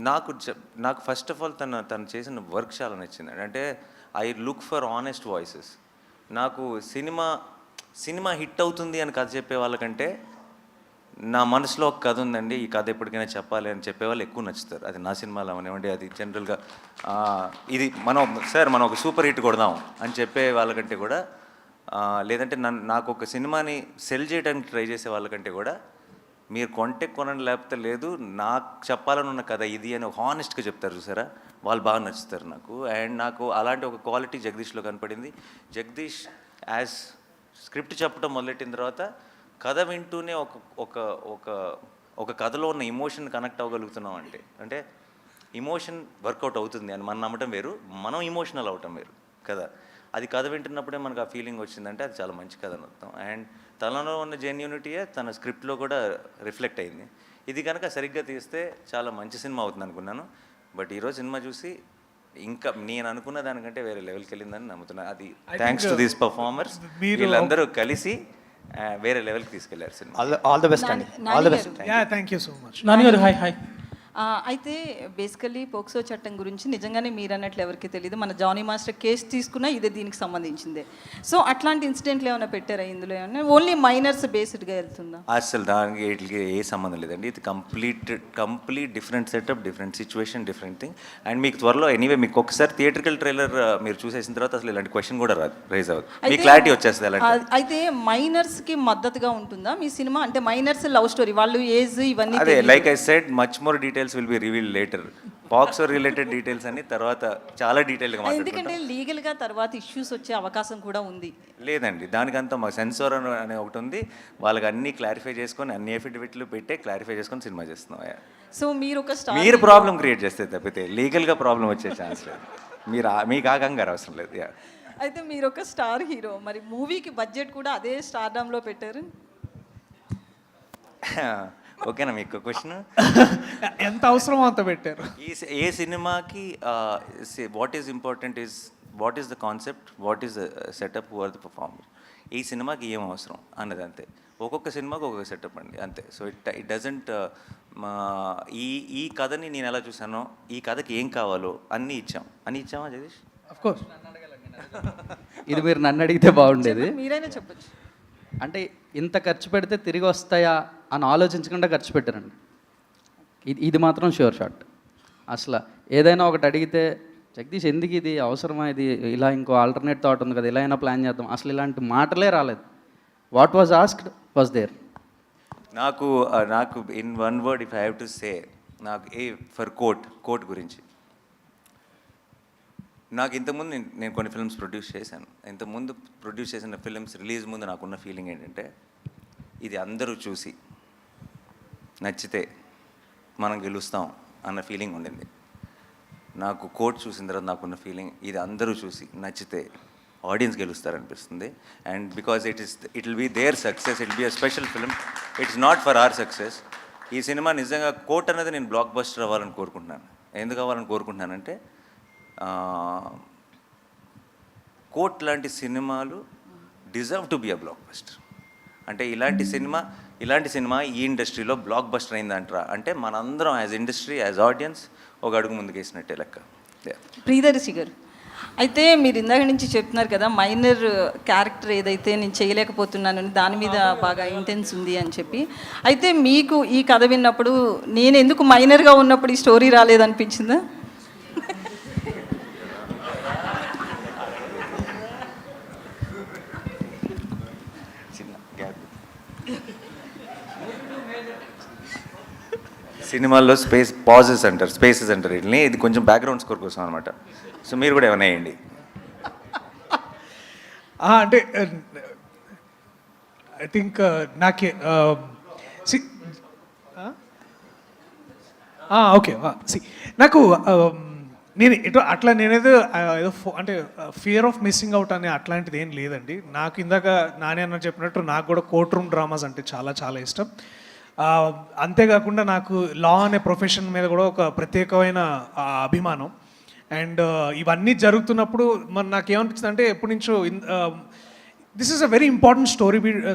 నాకు ఫస్ట్ ఆఫ్ ఆల్ తను చేసిన వర్క్ చాలా నచ్చింది. అంటే I look for honest voices. నాకు సినిమా హిట్ అవుతుంది అని కథ చెప్పే వాళ్ళకంటే నా మనసులో ఒక కథ ఉందండి, ఈ కథ ఎప్పటికైనా చెప్పాలి అని చెప్పేవాళ్ళు ఎక్కువ నచ్చుతారు. అది నా సినిమాలో అవనివ్వండి, అది జనరల్గా ఇది మనం ఒక సూపర్ హిట్ కొడదాం అని చెప్పే వాళ్ళకంటే కూడా, లేదంటే నాకు ఒక సినిమాని సెల్ చేయడానికి ట్రై చేసే వాళ్ళకంటే కూడా మీరు కొంటే కొనండి లేకపోతే లేదు, నాకు చెప్పాలని ఉన్న కథ ఇది అని ఒక హానెస్ట్గా చెప్తారు చూసారా, వాళ్ళు బాగా నచ్చుతారు నాకు. అండ్ నాకు అలాంటి ఒక క్వాలిటీ జగదీష్లో కనపడింది. జగదీష్ యాజ్ స్క్రిప్ట్ చెప్పడం మొదలెట్టిన తర్వాత కథ వింటూనే ఒక కథలో ఉన్న ఇమోషన్ కనెక్ట్ అవ్వగలుగుతున్నాం అంటే ఇమోషన్ వర్కౌట్ అవుతుంది అని మనం నమ్మటం వేరు, మనం ఇమోషనల్ అవటం వేరు కదా. అది కథ వింటున్నప్పుడే మనకు ఆ ఫీలింగ్ వచ్చిందంటే అది చాలా మంచి కథ అని అర్థం. అండ్ తనలో ఉన్న జెన్యూనిటీయే తన స్క్రిప్ట్లో కూడా రిఫ్లెక్ట్ అయింది. ఇది కనుక సరిగ్గా తీస్తే చాలా మంచి సినిమా అవుతుంది అనుకున్నాను. బట్ ఈరోజు సినిమా చూసి ఇంకా నేను అనుకున్న దానికంటే వేరే లెవెల్కి వెళ్ళిందని నమ్ముతున్నాను. అది థ్యాంక్స్ టు దీస్ పర్ఫార్మర్స్, వీళ్ళందరూ కలిసి వేరే లెవెల్కి తీసుకెళ్లారు సినిమా. ఆల్ ద బెస్ట్ అండి, all the best. Thank you so much. నానిగారు హాయ్. అయితే బేసికలీ పోక్సో చట్టం గురించి నిజంగానే మీరు అన్నట్లు ఎవరికి తెలియదు. మన జానీ మాస్టర్ కేసు తీసుకున్నా ఇదే దీనికి సంబంధించిందే. సో అట్లాంటి ఇన్సిడెంట్లు ఏమైనా పెట్టారా ఇందులో? ఏమన్నా ఓన్లీ మైనర్స్ బేస్డ్గా వెళ్తుందా? అసలు దానికి వీటికి ఏ సంబంధం లేదండి. ఇది complete different setup, different situation, different thing. And మీకు త్వరలో ఎనీవే మీకు ఒకసారి థియేట్రికల్ ట్రైలర్ మీరు చూసేసిన తర్వాత అసలు ఇలాంటి క్వశ్చన్ కూడా రాదు, రైజ్ అవ్వదు, మీ క్లారిటీ వచ్చేస్తుంది. అలాంటి అయితే మైనర్స్కి మద్దతుగా ఉంటుందా మీ సినిమా? అంటే మైనర్స్ లవ్ స్టోరీ, వాళ్ళు ఏజ్ ఇవన్నీ అదే like I said much more details will be revealed later. POCSO related details అన్ని తర్వాత చాలా డీటెయిల్గా మాట్లాడుకుంటాం. ఎందుకంటే లీగల్గా తర్వాత ఇష్యూస్ వచ్చే అవకాశం కూడా ఉంది. లేదండి, దానికంతా మాకు సెన్సార్ అనే ఒకటి ఉంది, వాళ్ళకి అన్ని క్లారిఫై చేసుకొని అన్ని ఎఫిడవిట్లు పెట్టే క్లారిఫై చేసుకొని సినిమా చేస్తున్నాం. సో మీరు ఒక మీరు ప్రాబ్లం క్రియేట్ చేస్తే తప్పితే లీగల్గా ప్రాబ్లం వచ్చే ఛాన్స్ లేదు. మీకు ఆ కంగారు అవసరం లేదు. అయితే మీరు ఒక స్టార్ హీరో, మరి మూవీకి బడ్జెట్ కూడా అదే స్టార్డమ్లో పెట్టారు. ఓకేనా మీకు క్వశ్చన్? ఎంత అవసరమో అంత పెట్టారు. ఏ సినిమాకి what is important is what is the concept, what is the setup, who are the performer. ఈ సినిమాకి ఏం అవసరం అన్నది అంతే. ఒక్కొక్క సినిమాకి ఒక్కొక్క సెటప్ అండి, అంతే. సో ఇట్ డజంట్ ఈ కథని నేను ఎలా చూసానో, ఈ కథకి ఏం కావాలో అన్నీ ఇచ్చామా జగదీష్? అఫ్కోర్స్ ఇది మీరు నన్ను అడిగితే బాగుండేది. మీరైనా చెప్పచ్చు. అంటే ఇంత ఖర్చు పెడితే తిరిగి వస్తాయా అని ఆలోచించకుండా ఖర్చు పెట్టారండి. ఇది మాత్రం షూర్ షాట్. అసలు ఏదైనా ఒకటి అడిగితే జగదీష్ ఎందుకు ఇది అవసరమా, ఇది ఇలా ఇంకో ఆల్టర్నేట్ థాట్ ఉంది కదా, ఇలా అయినా ప్లాన్ చేద్దాం, అసలు ఇలాంటి మాటలే రాలేదు. What was asked was there. నాకు in one word if I have to say, నాకు ఫర్ కోర్ట్ గురించి, నాకు ఇంతకుముందు నేను కొన్ని ఫిల్మ్స్ ప్రొడ్యూస్ చేశాను. ఇంతకుముందు ప్రొడ్యూస్ చేసిన ఫిల్మ్స్ రిలీజ్ ముందు నాకున్న ఫీలింగ్ ఏంటంటే, ఇది అందరూ చూసి నచ్చితే మనం గెలుస్తాం అన్న ఫీలింగ్ ఉండింది. నాకు కోర్ట్ చూసిన తర్వాత నాకున్న ఫీలింగ్, ఇది అందరూ చూసి నచ్చితే ఆడియన్స్ గెలుస్తారనిపిస్తుంది. And because it will be their success, it will be a special film, it's not for our success. ఈ సినిమా నిజంగా కోర్ట్ అనేది నేను బ్లాక్ బస్టర్ అవ్వాలని కోరుకుంటున్నాను. ఎందుకు అవ్వాలని కోరుకుంటున్నానంటే, కోర్ట్ లాంటి సినిమాలు deserve to be a block buster. అంటే ఇలాంటి సినిమా ఈ ఇండస్ట్రీలో బ్లాక్ బస్టర్ అయిందంటారా అంటే మనందరం యాజ్ ఇండస్ట్రీ, యాజ్ ఆడియన్స్ ఒక అడుగు ముందుకు వేసినట్టే లెక్క. ప్రియదర్శి గారు, అయితే మీరు ఇందాక నుంచి చెప్తున్నారు కదా, మైనర్ క్యారెక్టర్ ఏదైతే నేను చేయలేకపోతున్నానని దాని మీద బాగా ఇంటెన్స్ ఉంది అని చెప్పి. అయితే మీకు ఈ కథ విన్నప్పుడు నేను ఎందుకు మైనర్గా ఉన్నప్పుడు ఈ స్టోరీ రాలేదనిపించిందా? సినిమాల్లో స్పేసెస్ అంటారు వీటిని. ఇది కొంచెం బ్యాక్గ్రౌండ్ స్కోర్ కోసం అనమాట. సో మీరు కూడా ఏమైనా వేయండి. అంటే ఐ థింక్ నాకే ఓకే సి నాకు నేను ఎటు అట్లా నేనేదో ఏదో అంటే ఫియర్ ఆఫ్ మిస్సింగ్ అవుట్ అనే అట్లాంటిది ఏం లేదండి. నాకు ఇందాక నాని అన్న చెప్పినట్టు నాకు కూడా కోర్ట్ రూమ్ డ్రామాస్ అంటే చాలా చాలా ఇష్టం. అంతేకాకుండా నాకు లా అనే ప్రొఫెషన్ మీద కూడా ఒక ప్రత్యేకమైన అభిమానం. అండ్ ఇవన్నీ జరుగుతున్నప్పుడు మరి నాకేమనిపించింది అంటే ఎప్పటి నుంచో this is a very important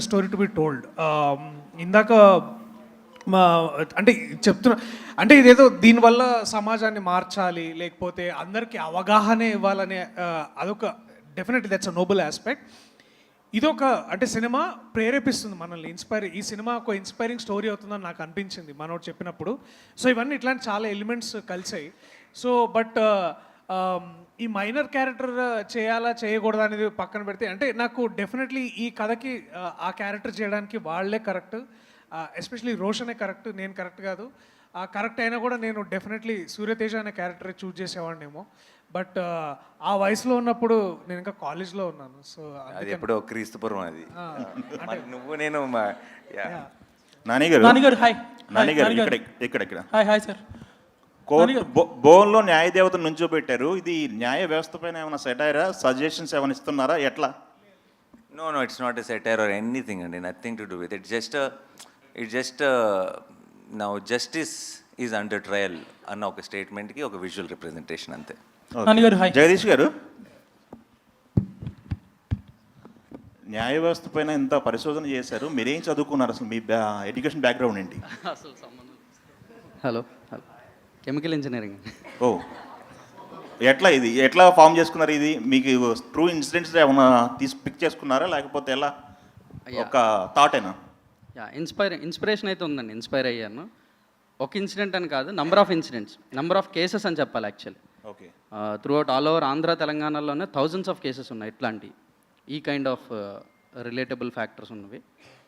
story to be told. ఇందాక అంటే చెప్తున్నా అంటే ఇదేదో దీనివల్ల సమాజాన్ని మార్చాలి లేకపోతే అందరికీ అవగాహన ఇవ్వాలనే అదొక definitely that's a noble aspect. ఇదొక అంటే సినిమా ప్రేరేపిస్తుంది మనల్ని, ఈ సినిమా ఒక ఇన్స్పైరింగ్ స్టోరీ అవుతుందని నాకు అనిపించింది మనోడు చెప్పినప్పుడు. సో ఇవన్నీ ఇట్లాంటి చాలా ఎలిమెంట్స్ కలిసాయి. సో బట్ ఈ మైనర్ క్యారెక్టర్ చేయాలా చేయకూడదా అనేది పక్కన పెడితే అంటే నాకు డెఫినెట్లీ ఈ కథకి ఆ క్యారెక్టర్ చేయడానికి వాళ్ళే కరెక్ట్, ఎస్పెషలీ రోషనే కరెక్ట్, నేను కరెక్ట్ కాదు. కరెక్ట్ అయినా కూడా నేను డెఫినెట్లీ సూర్యతేజ అనే క్యారెక్టర్ చూస్ చేసేవాడినేమో. బట్ ఆ వయసులో ఉన్నప్పుడు నేను ఇంకా కాలేజ్లో ఉన్నాను. సో అది ఎప్పుడో క్రీస్తుపురం అది. నువ్వు నేను నానిగారు హాయ్. ఇక్కడ హాయ్ సార్. కోర్టు బోన్లో న్యాయదేవతను నుంచోబెట్టారు. ఇది న్యాయ వ్యవస్థ పైన ఏమైనా సెటైరా, సజెషన్స్ ఏమైనా ఇస్తున్నారా, ఎట్లా? No, it's not a satire or anything, and nothing to do with it. It's just now justice is under trial అన్న ఒక స్టేట్మెంట్కి ఒక విజువల్ రిప్రజెంటేషన్ అంతే. జగదీష్ గారు, న్యాయ వ్యవస్థ పైన ఇంత పరిశోధన చేశారు, మీరేం చదువుకున్నారు, అసలు మీ ఎడ్యుకేషన్ బ్యాక్గ్రౌండ్ ఏంటి? అసలు సంబంధం. Hello chemical engineering. ఓ, ఎట్లా ఫామ్ చేసుకున్నారు? ఇది మీకు ట్రూ ఇన్సిడెంట్స్ ఏమైనా పిక్ చేసుకున్నారా లేకపోతే ఎలా, ఒక థాటేనా? ఇన్స్పిరేషన్ అయితే ఉందండి, ఇన్స్పైర్ అయ్యాను. ఒక ఇన్సిడెంట్ అని కాదు, నంబర్ ఆఫ్ కేసెస్ అని చెప్పాలి actually. Okay. Through out all over Andhra తెలంగాణలోనే థౌజండ్స్ ఆఫ్ కేసెస్ ఉన్నాయి ఇట్లాంటి ఈ కైండ్ ఆఫ్ రిలేటబుల్ ఫ్యాక్టర్స్ ఉన్నవి.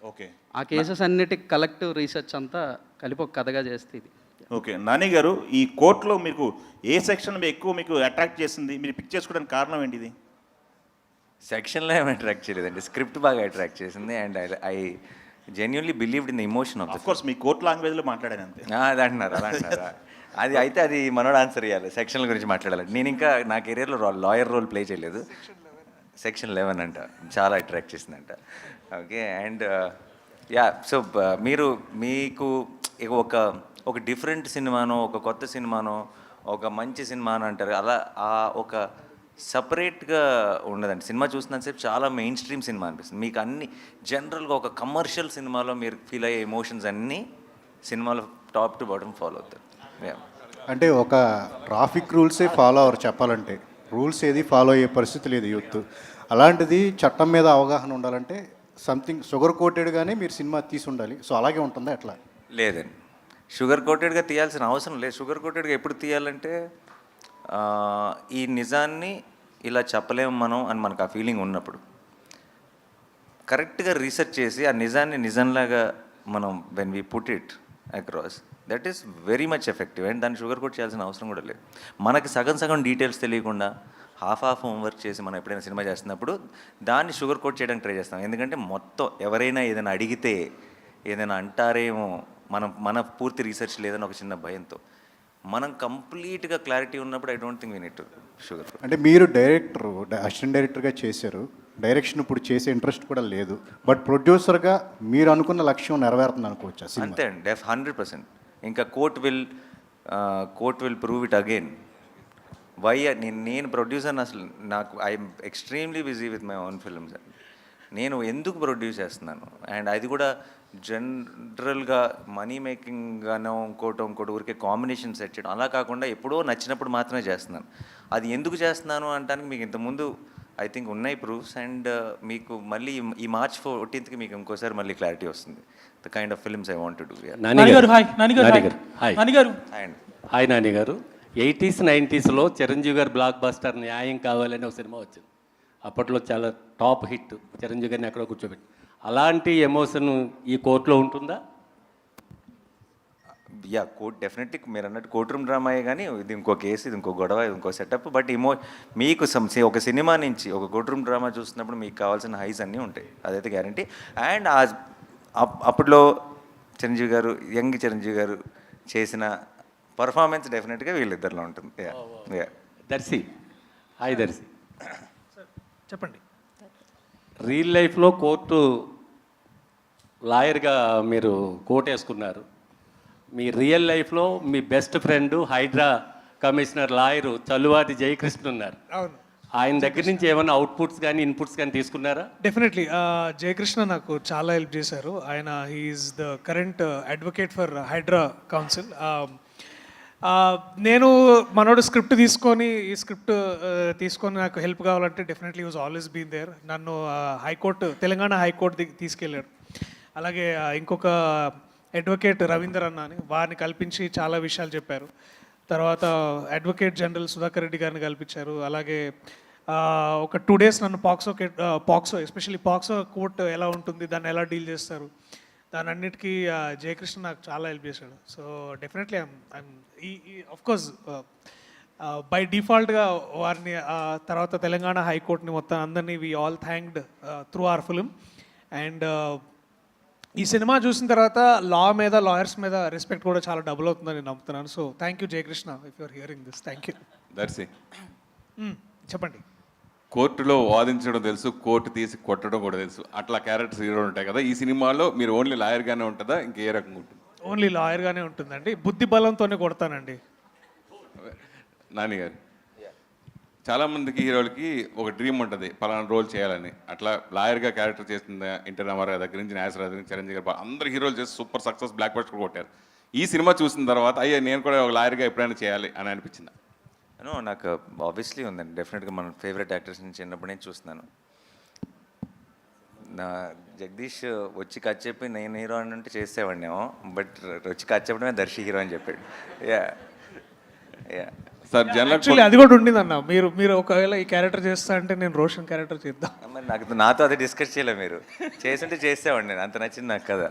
ఓకే. ఆ కేసెస్ అన్నిటికి కలెక్టివ్ రీసెర్చ్ అంతా కలిపి ఒక కథగా చేస్తే ఇది. ఓకే. నాని గారు, ఈ కోర్టులో మీకు ఏ సెక్షన్ ఎక్కువ మీకు అట్రాక్ట్ చేసింది, మీరు పిక్ చేసుకోవడానికి కారణం ఏంటిది? సెక్షన్లో ఏమి అట్రాక్ట్ చేయలేదండి, స్క్రిప్ట్ బాగా అట్రాక్ట్ చేసింది. And I genuinely believed in the emotion of course me court లాంగ్వేజ్లో మాట్లాడాను అంతే. అది అంటున్నారా? అది అయితే అది మనోడు ఆన్సర్ ఇవ్వాలి, సెక్షన్ల గురించి మాట్లాడాలి. నేను ఇంకా నా కెరీర్లో లాయర్ రోల్ ప్లే చేయలేదు. సెక్షన్ 11 అంట చాలా అట్రాక్ట్ చేసిందంట. ఓకే. అండ్ సో మీకు ఒక డిఫరెంట్ సినిమానో, ఒక కొత్త సినిమానో, ఒక మంచి సినిమానో అంటారు అలా, ఒక సపరేట్గా ఉండదండి. సినిమా చూసినంతసేపు చాలా మెయిన్ స్ట్రీమ్ సినిమా అనిపిస్తుంది. మీకు అన్ని జనరల్గా ఒక కమర్షియల్ సినిమాలో మీరు ఫీల్ అయ్యే ఎమోషన్స్ అన్నీ సినిమాలో టాప్ టు బాటమ్ ఫాలో అవుతారు. అంటే ఒక ట్రాఫిక్ రూల్సే ఫాలో అవ్వరు చెప్పాలంటే, రూల్స్ ఏది ఫాలో అయ్యే పరిస్థితి లేదు యూత్. అలాంటిది చట్టం మీద అవగాహన ఉండాలంటే సంథింగ్ షుగర్ కోటెడ్గానే మీరు సినిమా తీసి ఉండాలి. సో అలాగే ఉంటుందా ఎట్లా? లేదండి, షుగర్ కోటెడ్గా తీయాల్సిన అవసరం లేదు. షుగర్ కోటెడ్గా ఎప్పుడు తీయాలంటే ఈ నిజాన్ని ఇలా చెప్పలేము మనం అని మనకు ఆ ఫీలింగ్ ఉన్నప్పుడు కరెక్ట్గా రీసెర్చ్ చేసి ఆ నిజాన్ని నిజంలాగా మనం when we put it across, that is very much effective. And దాన్ని షుగర్ కోట్ చేయాల్సిన అవసరం కూడా లేదు. మనకి సగం డీటెయిల్స్ తెలియకుండా హాఫ్ హోంవర్క్ చేసి మనం ఎప్పుడైనా సినిమా చేస్తున్నప్పుడు దాన్ని షుగర్ కోట్ చేయడానికి ట్రై చేస్తాం. ఎందుకంటే మొత్తం ఎవరైనా ఏదైనా అడిగితే ఏదైనా అంటారేమో, మన పూర్తి రీసెర్చ్ లేదని ఒక చిన్న భయంతో. మనం కంప్లీట్గా క్లారిటీ ఉన్నప్పుడు I don't think we need to sugar. అంటే మీరు అసిస్టెంట్ డైరెక్టర్గా చేశారు, డైరెక్షన్ ఇప్పుడు చేసే ఇంట్రెస్ట్ కూడా లేదు, బట్ ప్రొడ్యూసర్గా మీరు అనుకున్న లక్ష్యం నెరవేరుతుంది అనుకోవచ్చా? అంతే అండి, 100%. ఇంకా court will prove it again. Why నేను ప్రొడ్యూసర్ని అసలు I'm extremely busy with my own films. నేను ఎందుకు ప్రొడ్యూస్ చేస్తున్నాను, అండ్ అది కూడా జనరల్గా మనీ మేకింగ్గానో ఇంకోటి ఊరికే కాంబినేషన్ సెట్ చేయడం అలా కాకుండా ఎప్పుడో నచ్చినప్పుడు మాత్రమే చేస్తున్నాను. అది ఎందుకు చేస్తున్నాను అంటానికి మీకు ఇంతకుముందు ఐ థింక్ ఉన్నాయి ప్రూఫ్స్. అండ్ మీకు మళ్ళీ ఈ March 14th మీకు ఇంకోసారి మళ్ళీ క్లారిటీ వస్తుంది the kind of films I want to do. Hi Nani గారు. 80s 90sలో చిరంజీవి గారు బ్లాక్ బస్టర్ న్యాయం కావాలని ఒక సినిమా వచ్చింది. అప్పట్లో చాలా టాప్ హిట్, చిరంజీవి గారిని ఎక్కడో కూర్చోబెట్టి. అలాంటి ఎమోషన్ ఈ కోర్టులో ఉంటుందా? కోర్ట్ డెఫినెట్లీ మీరు అన్నట్టు కోర్ట్ రూమ్ డ్రామాయే, కానీ ఇది ఇంకో కేసు, ఇది ఇంకో గొడవ, ఇది ఇంకో సెటప్. బట్ మీకు ఒక సినిమా నుంచి ఒక కోర్ట్ రూమ్ డ్రామా చూస్తున్నప్పుడు మీకు కావాల్సిన హైస్ అన్నీ ఉంటాయి, అదైతే గ్యారంటీ. అండ్ అప్పట్లో యంగ్ చిరంజీవి గారు చేసిన పర్ఫార్మెన్స్ డెఫినెట్గా వీళ్ళిద్దరిలో ఉంటుంది. దర్శి, హాయ్ దర్శి. చెప్పండి. రియల్ లైఫ్లో కోర్టు లాయర్గా మీరు కోర్టు వేసుకున్నారు. మీ రియల్ లైఫ్లో మీ best friend Hydraa commissioner lawyer Challuvati Jayakrishna ఉన్నారు. అవును. ఆయన దగ్గర నుంచి ఏమైనా అవుట్పుట్స్ కానీ ఇన్పుట్స్ కానీ తీసుకున్నారా? డెఫినెట్లీ జయకృష్ణ నాకు చాలా హెల్ప్ చేశారు. ఆయన he's the current advocate for Hydra council. నేను మనోడు స్క్రిప్ట్ తీసుకొని ఈ స్క్రిప్ట్ తీసుకొని నాకు హెల్ప్ కావాలంటే definitely was always been there. నన్ను తెలంగాణ హైకోర్టు తీసుకెళ్ళాడు. అలాగే ఇంకొక అడ్వకేట్ రవీందర్ అన్న అని వారిని కల్పించి చాలా విషయాలు చెప్పారు. తర్వాత అడ్వకేట్ జనరల్ సుధాకర్ రెడ్డి గారిని కల్పించారు. అలాగే ఒక 2 days నన్ను పాక్సో ఎస్పెషల్లీ పాక్సో కోర్ట్ ఎలా ఉంటుంది, దాన్ని ఎలా డీల్ చేస్తారు, దాని అన్నిటికీ జయకృష్ణ నాకు చాలా హెల్ప్ చేశాడు. So definitely of course by డిఫాల్ట్గా వారిని తర్వాత తెలంగాణ హైకోర్టుని మొత్తం అందరినీ we all thanked through our film. And ఈ సినిమా చూసిన తర్వాత లా మీద, లాయర్స్ మీద రెస్పెక్ట్ కూడా చాలా డబుల్ అవుతుందని నేను నమ్ముతున్నాను. So thank you Jayakrishna, if you're hearing this. Thank you. Darshi, చెప్పండి. కోర్టులో వాదించడం తెలుసు, కోర్టు తీసి కొట్టడం కూడా తెలుసు, అట్లా క్యారెక్టర్స్ హీరో ఉంటాయి కదా. ఈ సినిమాలో మీరు ఓన్లీ లాయర్గానే ఉంటుందా, ఇంకే రకంగా ఉంటుంది? ఓన్లీ లాయర్గానే ఉంటుందండి. బుద్ధి బలంతోనే కొడతానండి. నాని గారు, చాలామందికి హీరోలకి ఒక డ్రీమ్ ఉంటుంది పలానా రోల్ చేయాలని. అట్లా లాయర్గా క్యారెక్టర్ చేస్తున్న ఎన్టీ రామారావు దగ్గర నుంచి, నాగేశ్వరరావు దగ్గర నుంచి, చిరంజీవి గారు అందరు హీరోలు చేసి సూపర్ సక్సెస్, బ్లాక్ బస్టర్ కొట్టారు. ఈ సినిమా చూసిన తర్వాత అయ్యా నేను కూడా ఒక లాయర్గా ఎప్పుడైనా చేయాలి అని అనిపించింది? నాకు ఆబ్వియస్లీ ఉందండి. డెఫినెట్గా మన ఫేవరెట్ యాక్టర్స్ నుంచి చిన్నప్పటి నుంచి చూస్తున్నాను. నా జగదీష్ వచ్చి కథ చెప్పి నేను హీరో అని అంటే చేసేవాడినేమో, బట్ వచ్చి కథ చెప్పడమే దర్శి హీరో అని చెప్పాడు. సార్ యాక్చువల్లీ అది కూడా ఉండిందన్న. మీరు ఒకవేళ ఈ క్యారెక్టర్ చేస్తా అంటే నేను రోషన్ క్యారెక్టర్ చేద్దాం. మరి నాతో అదే డిస్కస్ చేయలేదు. మీరు చేస్తుంటే చేసేవాడిని, నేను అంత నచ్చింది నాకు కదా.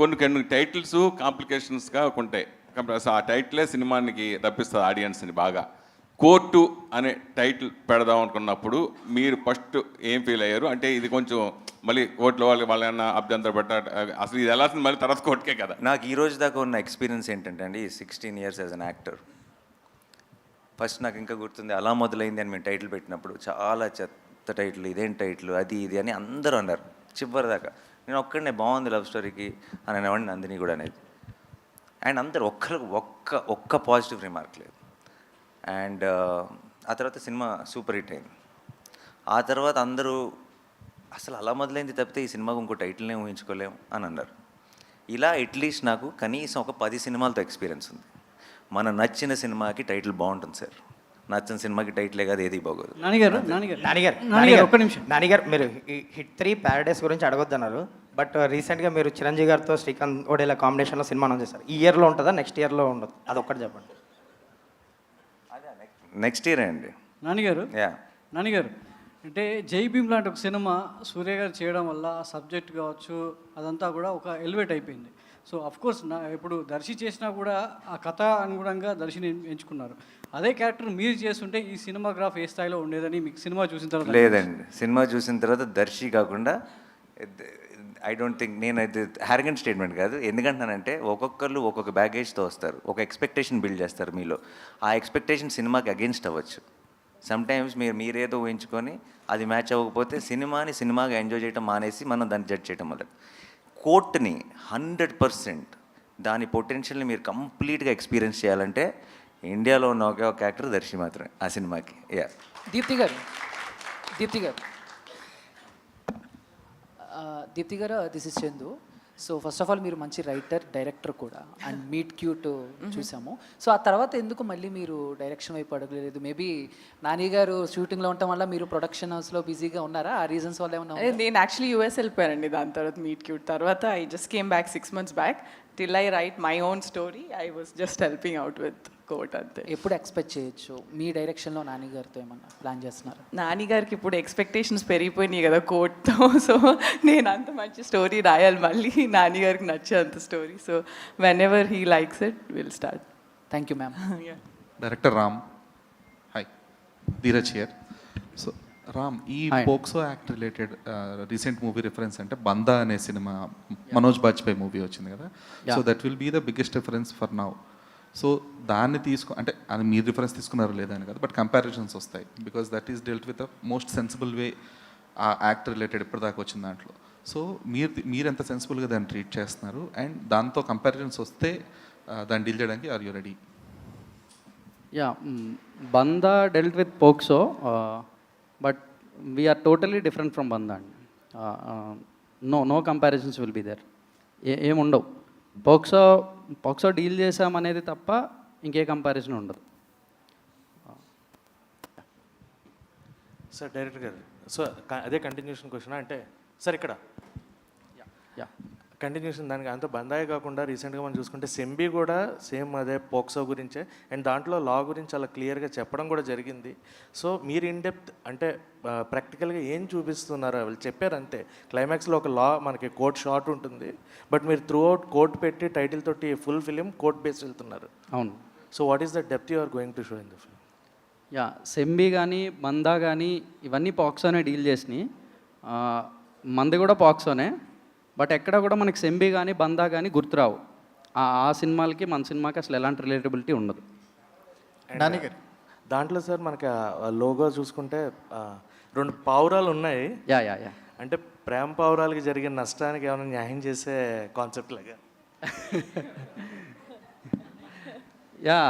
కొన్ని టైటిల్స్ కాంప్లికేషన్స్గా ఉంటాయి. ఆ టైటిలే సినిమానికి రప్పిస్తుంది ఆడియన్స్ని బాగా. కోర్టు అనే టైటిల్ పెడదాం అనుకున్నప్పుడు మీరు ఫస్ట్ ఏం ఫీల్ అయ్యారు? అంటే ఇది కొంచెం మళ్ళీ కోర్టులో వాళ్ళేమన్నా అభ్యంతరం పెట్ట, అసలు ఇది ఎలా మళ్ళీ తర్వాత కోర్టుకే కదా. నాకు ఈ రోజు దాకా ఉన్న ఎక్స్పీరియన్స్ ఏంటంటే అండి, 16 years as an actor, first నాకు ఇంకా గుర్తుంది అలా మొదలైంది అని మేము టైటిల్ పెట్టినప్పుడు చాలా చెత్త టైటిల్, ఇదేం టైటిల్, అది ఇది అని అందరూ అన్నారు చివరి దాకా. నేను ఒక్కడనే బాగుంది లవ్ స్టోరీకి అని అనేవాడిని, నందిని కూడా అనేది. అండ్ అందరు ఒక్క పాజిటివ్ రిమార్క్ లేదు. అండ్ ఆ తర్వాత సినిమా సూపర్ హిట్ అయింది. ఆ తర్వాత అందరూ అసలు అలా మొదలైంది తప్పితే ఈ సినిమాకు ఇంకో టైటిల్నే ఊహించుకోలేము అని అన్నారు. ఇలా అట్లీస్ట్ నాకు కనీసం ఒక 10 సినిమాలతో ఎక్స్పీరియన్స్ ఉంది. మన నచ్చిన సినిమాకి టైటిల్ బాగుంటుంది సార్, నచ్చిన సినిమాకి టైటిలే కాదు ఏది బాగోదు. ఒక్క నిమిషం. నానిగారు, మీరు హిట్ 3 ప్యారడైస్ గురించి అడగొద్దన్నారు, బట్ రీసెంట్గా మీరు చిరంజీవి గారితో శ్రీకాంత్ ఓడేలా కాంబినేషన్లో సినిమా అనౌన్స్ చేశారు. ఈ ఇయర్లో ఉంటుందా, నెక్స్ట్ ఇయర్లో ఉండదు? అదొక్కటి చెప్పండి. నెక్స్ట్ ఇయర్ అండి. నానిగారు, అంటే జై భీమ్ లాంటి ఒక సినిమా సూర్య గారు చేయడం వల్ల సబ్జెక్ట్ కావచ్చు అదంతా కూడా ఒక ఎలివేట్ అయిపోయింది. సో అఫ్కోర్స్ ఇప్పుడు దర్శి చేసినా కూడా ఆ కథ అనుగుణంగా దర్శిని ఎంచుకున్నారు. అదే క్యారెక్టర్ మీరు చేస్తుంటే ఈ సినిమాగ్రాఫ్ ఏ స్థాయిలో ఉండేదని మీకు సినిమా చూసిన తర్వాత? లేదండి, సినిమా చూసిన తర్వాత దర్శి కాకుండా ఐ డోంట్ థింక్, నేను అది హ్యారగెంట్ స్టేట్మెంట్ కాదు. ఎందుకంటానంటే ఒక్కొక్కరు ఒక్కొక్క బ్యాగేజ్తో వస్తారు, ఒక ఎక్స్పెక్టేషన్ బిల్డ్ చేస్తారు మీలో. ఆ ఎక్స్పెక్టేషన్ సినిమాకి అగెన్స్ట్ అవ్వచ్చు. సమ్టైమ్స్ మీరేదో ఊహించుకొని అది మ్యాచ్ అవ్వకపోతే సినిమాగా ఎంజాయ్ చేయడం మానేసి మనం దాన్ని జడ్జ్ చేయడం మొదలు. కోర్టుని 100% దాని పొటెన్షియల్ని మీరు కంప్లీట్గా ఎక్స్పీరియన్స్ చేయాలంటే ఇండియాలో ఉన్న ఒకే ఒక యాక్టర్ దర్శి మాత్రమే ఆ సినిమాకి. దీప్తి గారు, this is Chandu. So first of all మీరు మంచి రైటర్, డైరెక్టర్ కూడా, అండ్ మీట్ క్యూట్ చూసాము. సో ఆ తర్వాత ఎందుకు మళ్ళీ మీరు డైరెక్షన్ వైపు అడగలేదు? మేబీ నాని గారు షూటింగ్లో ఉండటం వల్ల మీరు ప్రొడక్షన్ హౌస్లో బిజీగా ఉన్నారా? ఆ రీజన్స్ వల్ల ఏమన్నా? నేను యాక్చువల్లీ యూఎస్ వెళ్ళిపోయానండి. దాని తర్వాత మీట్ క్యూట్ తర్వాత I just came back 6 months back. Till I write my own story I was just helping out with కోట్ అంతే. ఎప్పుడు ఎక్స్పెక్ట్ చేయొచ్చు మీ డైరెక్షన్లో నాని గారితో ఏమన్నా ప్లాన్ చేస్తున్నారు? నాని గారికి ఇప్పుడు ఎక్స్పెక్టేషన్స్ పెరిగిపోయినాయి కదా కోట్తో. సో నేను అంత మంచి స్టోరీ రాయాలి మళ్ళీ, నాని గారికి నచ్చే అంత story. So whenever he likes it will start. Thank you ma'am. Director Ram, hi, Dheeraj here. So Ram, ఈ POCSO act related recent movie reference అంటే బందా అనే సినిమా మనోజ్ బాజ్పేయి మూవీ వచ్చింది కదా. So that will be the biggest reference for now. So దాన్ని అంటే అది మీరు reference తీసుకున్నారో లేదా అని కాదు, బట్ కంపారిజన్స్ వస్తాయి because that is dealt with the most sensible వే ఆ యాక్ట్ రిలేటెడ్ ఇప్పటిదాకా వచ్చిన దాంట్లో. సో మీరు ఎంత సెన్సిబుల్గా దాన్ని ట్రీట్ చేస్తున్నారు అండ్ దాంతో కంపారిజన్స్ వస్తే దాన్ని డీల్ చేయడానికి are you ready? Yeah, Bandaa dealt with POCSO, but we are totally different from Bandaa అండి. No comparisons will be there. ఏముండవు. పోక్సో డీల్ చేసామనేది తప్ప ఇంకే కంపారిజన్ ఉండదు. సార్ డైరెక్టర్ గారు, సో అదే కంటిన్యూషన్ క్వశ్చన్ అంటే సార్ ఇక్కడ యా కంటిన్యూషన్ దానికి అంత బందాయి కాకుండా రీసెంట్గా మనం చూసుకుంటే సెంబీ కూడా సేమ్ అదే పోక్సో గురించే అండ్ దాంట్లో లా గురించి చాలా క్లియర్గా చెప్పడం కూడా జరిగింది. సో మీరు ఇన్ డెప్త్ అంటే ప్రాక్టికల్గా ఏం చూపిస్తున్నారో వాళ్ళు చెప్పారు అంతే. క్లైమాక్స్లో ఒక లా మనకి కోర్ట్ షార్ట్ ఉంటుంది, బట్ మీరు త్రూ అవుట్ కోర్ట్ పెట్టి టైటిల్ తోటి ఫుల్ ఫిలిం కోర్ట్ బేస్ వెళ్తున్నారు. అవును. So what is the depth you are going to show in the film? Yeah, సెంబీ కానీ బందా కానీ ఇవన్నీ పాక్సోనే డీల్ చేసినాయి. మంది కూడా పాక్సోనే, బట్ ఎక్కడ కూడా మనకి సెంబీ కానీ బందా కానీ గుర్తురావు. ఆ సినిమాలకి మన సినిమాకి అసలు ఎలాంటి రిలేటబిలిటీ ఉండదు. దాంట్లో సార్ మనకి లోగో చూసుకుంటే 2 పావురాలు ఉన్నాయి. యా యా యా అంటే ప్రేమ పావురాలకి జరిగిన నష్టానికి ఏమైనా న్యాయం చేసే కాన్సెప్ట్ లాగా. యా,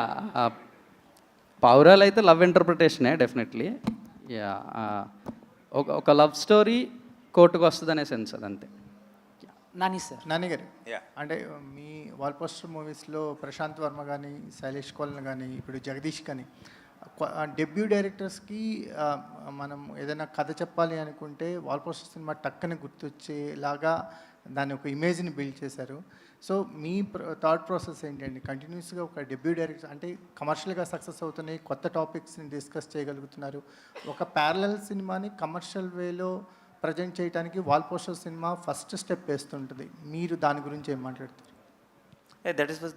పావురాలు అయితే లవ్ ఇంటర్ప్రిటేషనే డెఫినెట్లీ. యా, ఒక లవ్ స్టోరీ కోర్టుకు వస్తుంది అనే సెన్స్ అదంతే. నాని సార్. నాని గారు, అంటే మీ వాల్ పోస్టర్ మూవీస్లో ప్రశాంత్ వర్మ కానీ, శైలేష్ కోలన్ కానీ, ఇప్పుడు జగదీష్ కానీ డెబ్యూ డైరెక్టర్స్కి మనం ఏదైనా కథ చెప్పాలి అనుకుంటే వాల్ పోస్టర్ సినిమా టక్కని గుర్తొచ్చేలాగా దాని ఒక ఇమేజ్ని బిల్డ్ చేశారు. సో మీ థాట్ ప్రాసెస్ ఏంటండి? కంటిన్యూస్గా ఒక డెబ్యూ డైరెక్టర్ అంటే కమర్షియల్గా సక్సెస్ అవుతున్నాయి, కొత్త టాపిక్స్ని డిస్కస్ చేయగలుగుతున్నారు. ఒక ప్యారలల్ సినిమాని కమర్షియల్ వేలో ప్రజెంట్ చేయడానికి wall poster cinema first step వేస్తుంటుంది. మీరు దాని గురించి ఏం మాట్లాడతారు?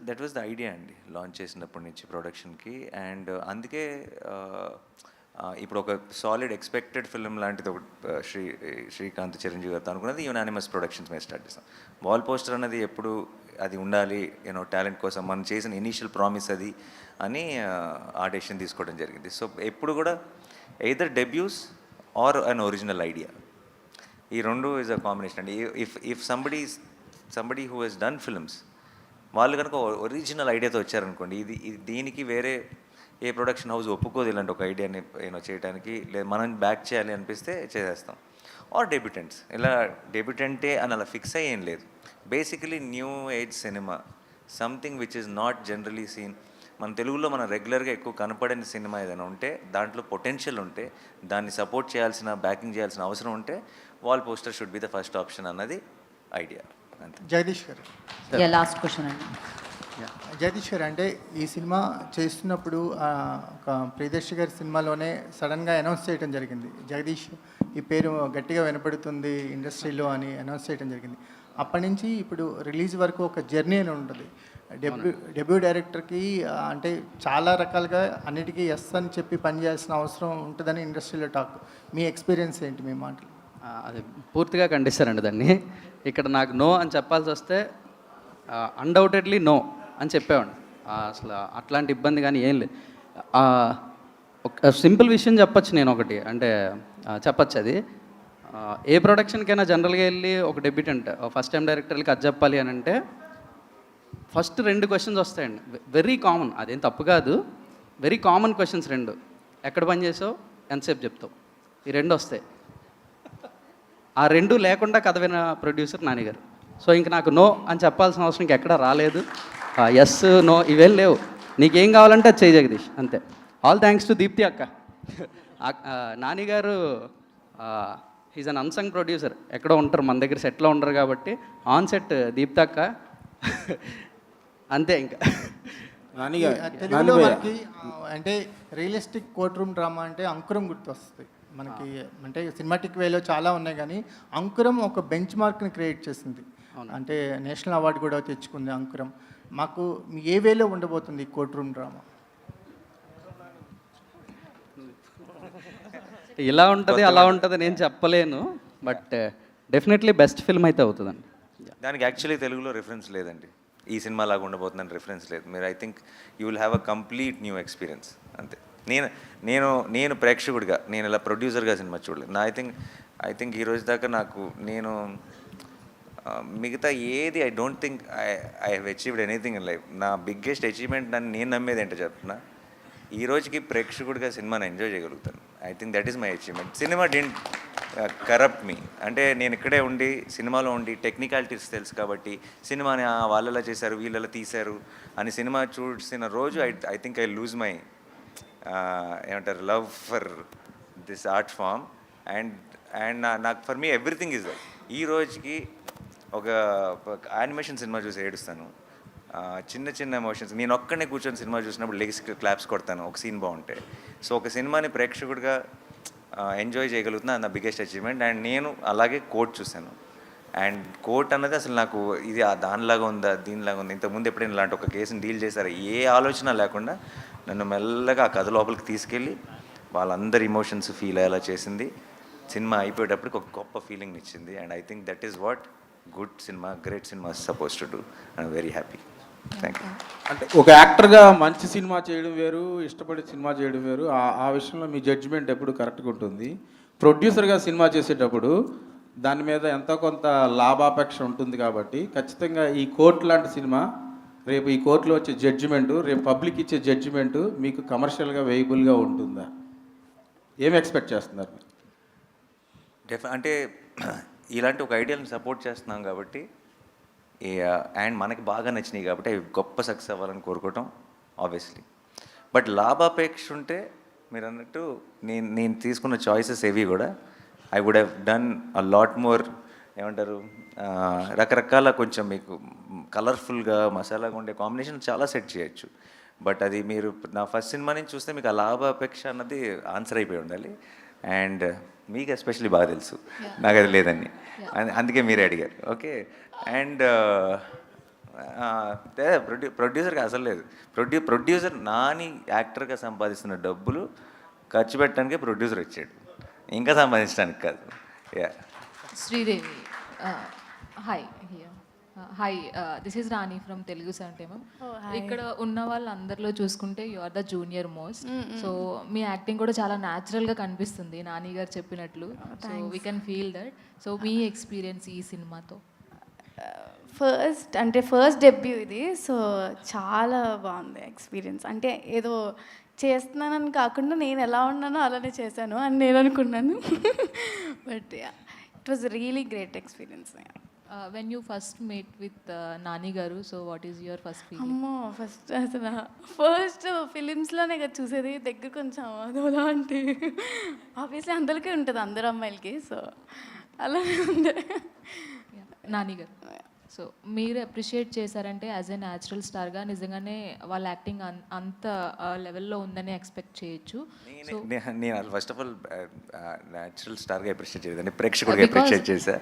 దట్ వాజ్ ద ఐడియా అండి లాంచ్ చేసినప్పటి నుంచి ప్రొడక్షన్కి. అండ్ అందుకే ఇప్పుడు ఒక సాలిడ్ ఎక్స్పెక్టెడ్ ఫిల్మ్ లాంటిది ఒకటి శ్రీకాంత్ చిరంజీవి గారితో అనుకున్నది యునానిమస్ ప్రొడక్షన్స్ మీద స్టార్ట్ చేస్తాం. వాల్ పోస్టర్ అన్నది ఎప్పుడు అది ఉండాలి, యూనో టాలెంట్ కోసం మనం చేసిన ఇనీషియల్ ప్రామిస్ అది అని ఆ డెసిషన్ తీసుకోవడం జరిగింది. సో ఎప్పుడు కూడా either debuts or an original idea, ఈ రెండు ఈజ్ అ కాంబినేషన్ అండి. If somebody who has done films వాళ్ళు కనుక ఒరిజినల్ ఐడియాతో వచ్చారనుకోండి, ఇది దీనికి వేరే ఏ ప్రొడక్షన్ హౌస్ ఒప్పుకోదు ఇలాంటి ఒక ఐడియాని చేయడానికి, లేదా మనం బ్యాక్ చేయాలి అనిపిస్తే చేసేస్తాం. ఆర్ డెబ్యూటెంట్స్, ఇలా డెబ్యూటెంటే అని అలా ఫిక్స్ అయ్యేం లేదు. Basically new age cinema, something which is not generally seen. మన తెలుగులో మనం రెగ్యులర్గా ఎక్కువ కనపడని సినిమా ఏదైనా ఉంటే, దాంట్లో పొటెన్షియల్ ఉంటే, దాన్ని సపోర్ట్ చేయాల్సిన, బ్యాకింగ్ చేయాల్సిన అవసరం ఉంటే wall poster should be the first option అన్నది ఐడియా. అంతే. జగదీష్ గారు, లాస్ట్ క్వశ్చన్ అండి. జగదీష్ గారు, అంటే ఈ సినిమా చేస్తున్నప్పుడు ఒక ప్రియదర్శి గారి సినిమాలోనే సడన్గా అనౌన్స్ చేయడం జరిగింది, జగదీష్ ఈ పేరు గట్టిగా వినపడుతుంది ఇండస్ట్రీలో అని అనౌన్స్ చేయడం జరిగింది. అప్పటి నుంచి ఇప్పుడు రిలీజ్ వరకు ఒక జర్నీ అని ఉంటుంది. డెబ్యూ డైరెక్టర్కి అంటే చాలా రకాలుగా అన్నిటికీ ఎస్ అని చెప్పి పనిచేయాల్సిన అవసరం ఉంటుందని ఇండస్ట్రీలో టాక్. మీ ఎక్స్పీరియన్స్ ఏంటి? మీ మాటలు? అది పూర్తిగా ఖండిస్తారండి దాన్ని. ఇక్కడ నాకు నో అని చెప్పాల్సి వస్తే అన్డౌటెడ్లీ నో అని చెప్పేవాడిని. అసలు అట్లాంటి ఇబ్బంది కానీ ఏం లేదు. ఒక సింపుల్ విషయం చెప్పచ్చు నేను ఒకటి, అంటే చెప్పచ్చు అది. ఏ ప్రొడక్షన్కైనా జనరల్గా వెళ్ళి ఒక డెబ్యూటెంట్ ఫస్ట్ టైం డైరెక్టర్కి అది చెప్పాలి అని అంటే ఫస్ట్ 2 క్వశ్చన్స్ వస్తాయండి. వెరీ కామన్, అదేం తప్పు కాదు, వెరీ కామన్ క్వశ్చన్స్ 2. ఎక్కడ పని చేసావు, ఎంతసేపు చెప్తావు, ఈ 2 వస్తాయి. ఆ 2 లేకుండా కథ విన ప్రొడ్యూసర్ నాని గారు. సో ఇంక నాకు నో అని చెప్పాల్సిన అవసరం ఇంకెక్కడా రాలేదు. ఎస్ నో ఇవేం లేవు, నీకేం కావాలంటే అది చేయి జగదీష్, అంతే. ఆల్ థ్యాంక్స్ టు దీప్తి అక్క. నాని గారు హీజ్ అన్ అన్సంగ్ ప్రొడ్యూసర్, ఎక్కడో ఉంటారు, మన దగ్గర సెట్లో ఉండరు కాబట్టి ఆన్ సెట్ దీప్తి అక్క అంతే. ఇంకా తెలుగులో మనకి అంటే రియలిస్టిక్ కోర్ట్ రూమ్ డ్రామా అంటే అంకురం గుర్తొస్తుంది మనకి. అంటే సినిమాటిక్ వేలో చాలా ఉన్నాయి, కానీ అంకురం ఒక బెంచ్ మార్క్ని క్రియేట్ చేసింది. అంటే నేషనల్ అవార్డు కూడా తెచ్చుకుంది అంకురం. మాకు ఏ వేలో ఉండబోతుంది కోర్ట్ రూమ్ డ్రామా? ఇలా ఉంటుంది అలా ఉంటుంది నేను చెప్పలేను, బట్ డెఫినెట్లీ బెస్ట్ ఫిల్మ్ అయితే అవుతుందండి. దానికి యాక్చువల్లీ తెలుగులో రిఫరెన్స్ లేదండి. ఈ సినిమా లాగా ఉండబోతుందని రిఫరెన్స్ లేదు. మీరు I think you will have a complete new experience అంతే. నేను ప్రేక్షకుడిగా, నేను ఇలా ప్రొడ్యూసర్గా సినిమా చూడలేదు. ఐ థింక్ ఈ రోజు దాకా నేను మిగతా ఏది I don't think I have achieved anything in life. నా బిగ్గెస్ట్ అచీవ్మెంట్ నేను నమ్మేది ఏంటో చెప్తున్నా, ఈ రోజుకి ప్రేక్షకుడిగా సినిమాని ఎంజాయ్ చేయగలుగుతాను. I think that is my achievement. Cinema didn't corrupt me. అంటే నేను ఇక్కడే ఉండి సినిమాలో ఉండి టెక్నికాలిటీస్ తెలుసు కాబట్టి సినిమాని వాళ్ళలా చేశారు వీళ్ళలా తీశారు అని సినిమా చూసిన రోజు I think I lose my ఏమంటారు love for this art form. And నాకు for me everything is that. ఈ రోజుకి ఒక యానిమేషన్ సినిమా చూసి ఏడుస్తాను, చిన్న చిన్న ఎమోషన్స్. నేను ఒక్కనే కూర్చొని సినిమా చూసినప్పుడు లెగ్స్ క్లాప్స్ కొడతాను ఒక సీన్ బాగుంటే. సో ఒక సినిమాని ప్రేక్షకుడిగా ఎంజాయ్ చేయగలుగుతున్నా, నా బిగ్గెస్ట్ అచీవ్మెంట్. అండ్ నేను అలాగే కోట్ చూశాను. అండ్ కోట్ అన్నది అసలు నాకు ఇది దానిలాగా ఉందా దీనిలాగా ఉంది, ఇంతకుముందు ఎప్పుడైనా ఇలాంటి ఒక కేసుని డీల్ చేశారా, ఏ ఆలోచన లేకుండా నన్ను మెల్లగా ఆ కథ లోపలికి తీసుకెళ్ళి వాళ్ళందరి ఇమోషన్స్ ఫీల్ అయ్యేలా చేసింది. సినిమా అయిపోయేటప్పటికి ఒక గొప్ప ఫీలింగ్ ఇచ్చింది. And I think that is what good cinema, great cinema suppose to do. I'm very happy. Thank you. అంటే ఒక యాక్టర్గా మంచి సినిమా చేయడం వేరు, ఇష్టపడి సినిమా చేయడం వేరు. ఆ విషయంలో మీ జడ్జిమెంట్ ఎప్పుడు కరెక్ట్గా ఉంటుంది. ప్రొడ్యూసర్గా సినిమా చేసేటప్పుడు దాని మీద ఎంతో కొంత లాభాపేక్ష ఉంటుంది కాబట్టి ఖచ్చితంగా ఈ కోర్టు లాంటి సినిమా రేపు ఈ కోర్టులో వచ్చే జడ్జిమెంటు, రేపు పబ్లిక్ ఇచ్చే జడ్జిమెంటు మీకు కమర్షియల్గా వేయబుల్గా ఉంటుందా? ఏం ఎక్స్పెక్ట్ చేస్తున్నారు? అంటే ఇలాంటి ఒక ఐడియాని సపోర్ట్ చేస్తున్నాం కాబట్టి అండ్ మనకి బాగా నచ్చినాయి కాబట్టి అవి గొప్ప సక్సెస్ అవ్వాలని కోరుకోవటం ఆబ్వియస్లీ. బట్ లాభాపేక్ష ఉంటే మీరు అన్నట్టు నేను తీసుకున్న చాయిసెస్ ఏవి కూడా I would have done a lot more. ఏమంటారు, రకరకాల కొంచెం మీకు కలర్ఫుల్గా మసాలాగా ఉండే కాంబినేషన్ చాలా సెట్ చేయొచ్చు. బట్ అది మీరు నా ఫస్ట్ సినిమా నుంచి చూస్తే మీకు ఆ లాభాపేక్ష అన్నది ఆన్సర్ అయిపోయి ఉండాలి. అండ్ మీకు ఎస్పెషల్లీ బాగా తెలుసు నాకు అది లేదని, అందుకే మీరే అడిగారు. ఓకే. అండ్ ప్రొడ్యూసర్గా అసలు లేదు. ప్రొడ్యూసర్ నాని యాక్టర్గా సంపాదిస్తున్న డబ్బులు ఖర్చు పెట్టడానికే ప్రొడ్యూసర్ వచ్చాడు, ఇంకా సంపాదించడానికి కాదు. Yeah. Sridevi, hi hi, this is Rani from Telugu 70mm. ఇక్కడ ఉన్న వాళ్ళందరిలో చూసుకుంటే you are the junior most. So మీ యాక్టింగ్ కూడా చాలా న్యాచురల్గా కనిపిస్తుంది నాని గారు చెప్పినట్లు. So we can feel that. So మీ ఎక్స్పీరియన్స్ ఈ సినిమాతో? ఫస్ట్ డెబ్యూ ఇది. సో చాలా బాగుంది ఎక్స్పీరియన్స్. అంటే ఏదో చేస్తున్నానని కాకుండా నేను ఎలా ఉన్నానో అలానే చేశాను అని నేను అనుకున్నాను. But it was really great experience. When you first meet with Nani గారు, so what is your first feeling? అమ్మో, ఫస్ట్ ఫిలిమ్స్లోనే కదా చూసేది, దగ్గర కొంచెం అదోలా అంటే ఆబ్వియస్లీ అందరికీ ఉంటుంది, అందరు అమ్మాయిలకి. సో అలానే ఉండే. నాని గారు, సో మీరు అప్రిషియేట్ చేశారంటే యాజ్ ఎ న్యాచురల్ స్టార్గా నిజంగానే వాళ్ళ యాక్టింగ్ అంత లెవెల్లో ఉందని ఎక్స్పెక్ట్ చేయొచ్చు. సో నేను ఫస్ట్ ఆఫ్ ఆల్ న్యాచురల్ స్టార్గా అప్రిషియేట్ చేయలేదండి, ప్రేక్షకుడిగా అప్రిషియేట్ చేశా.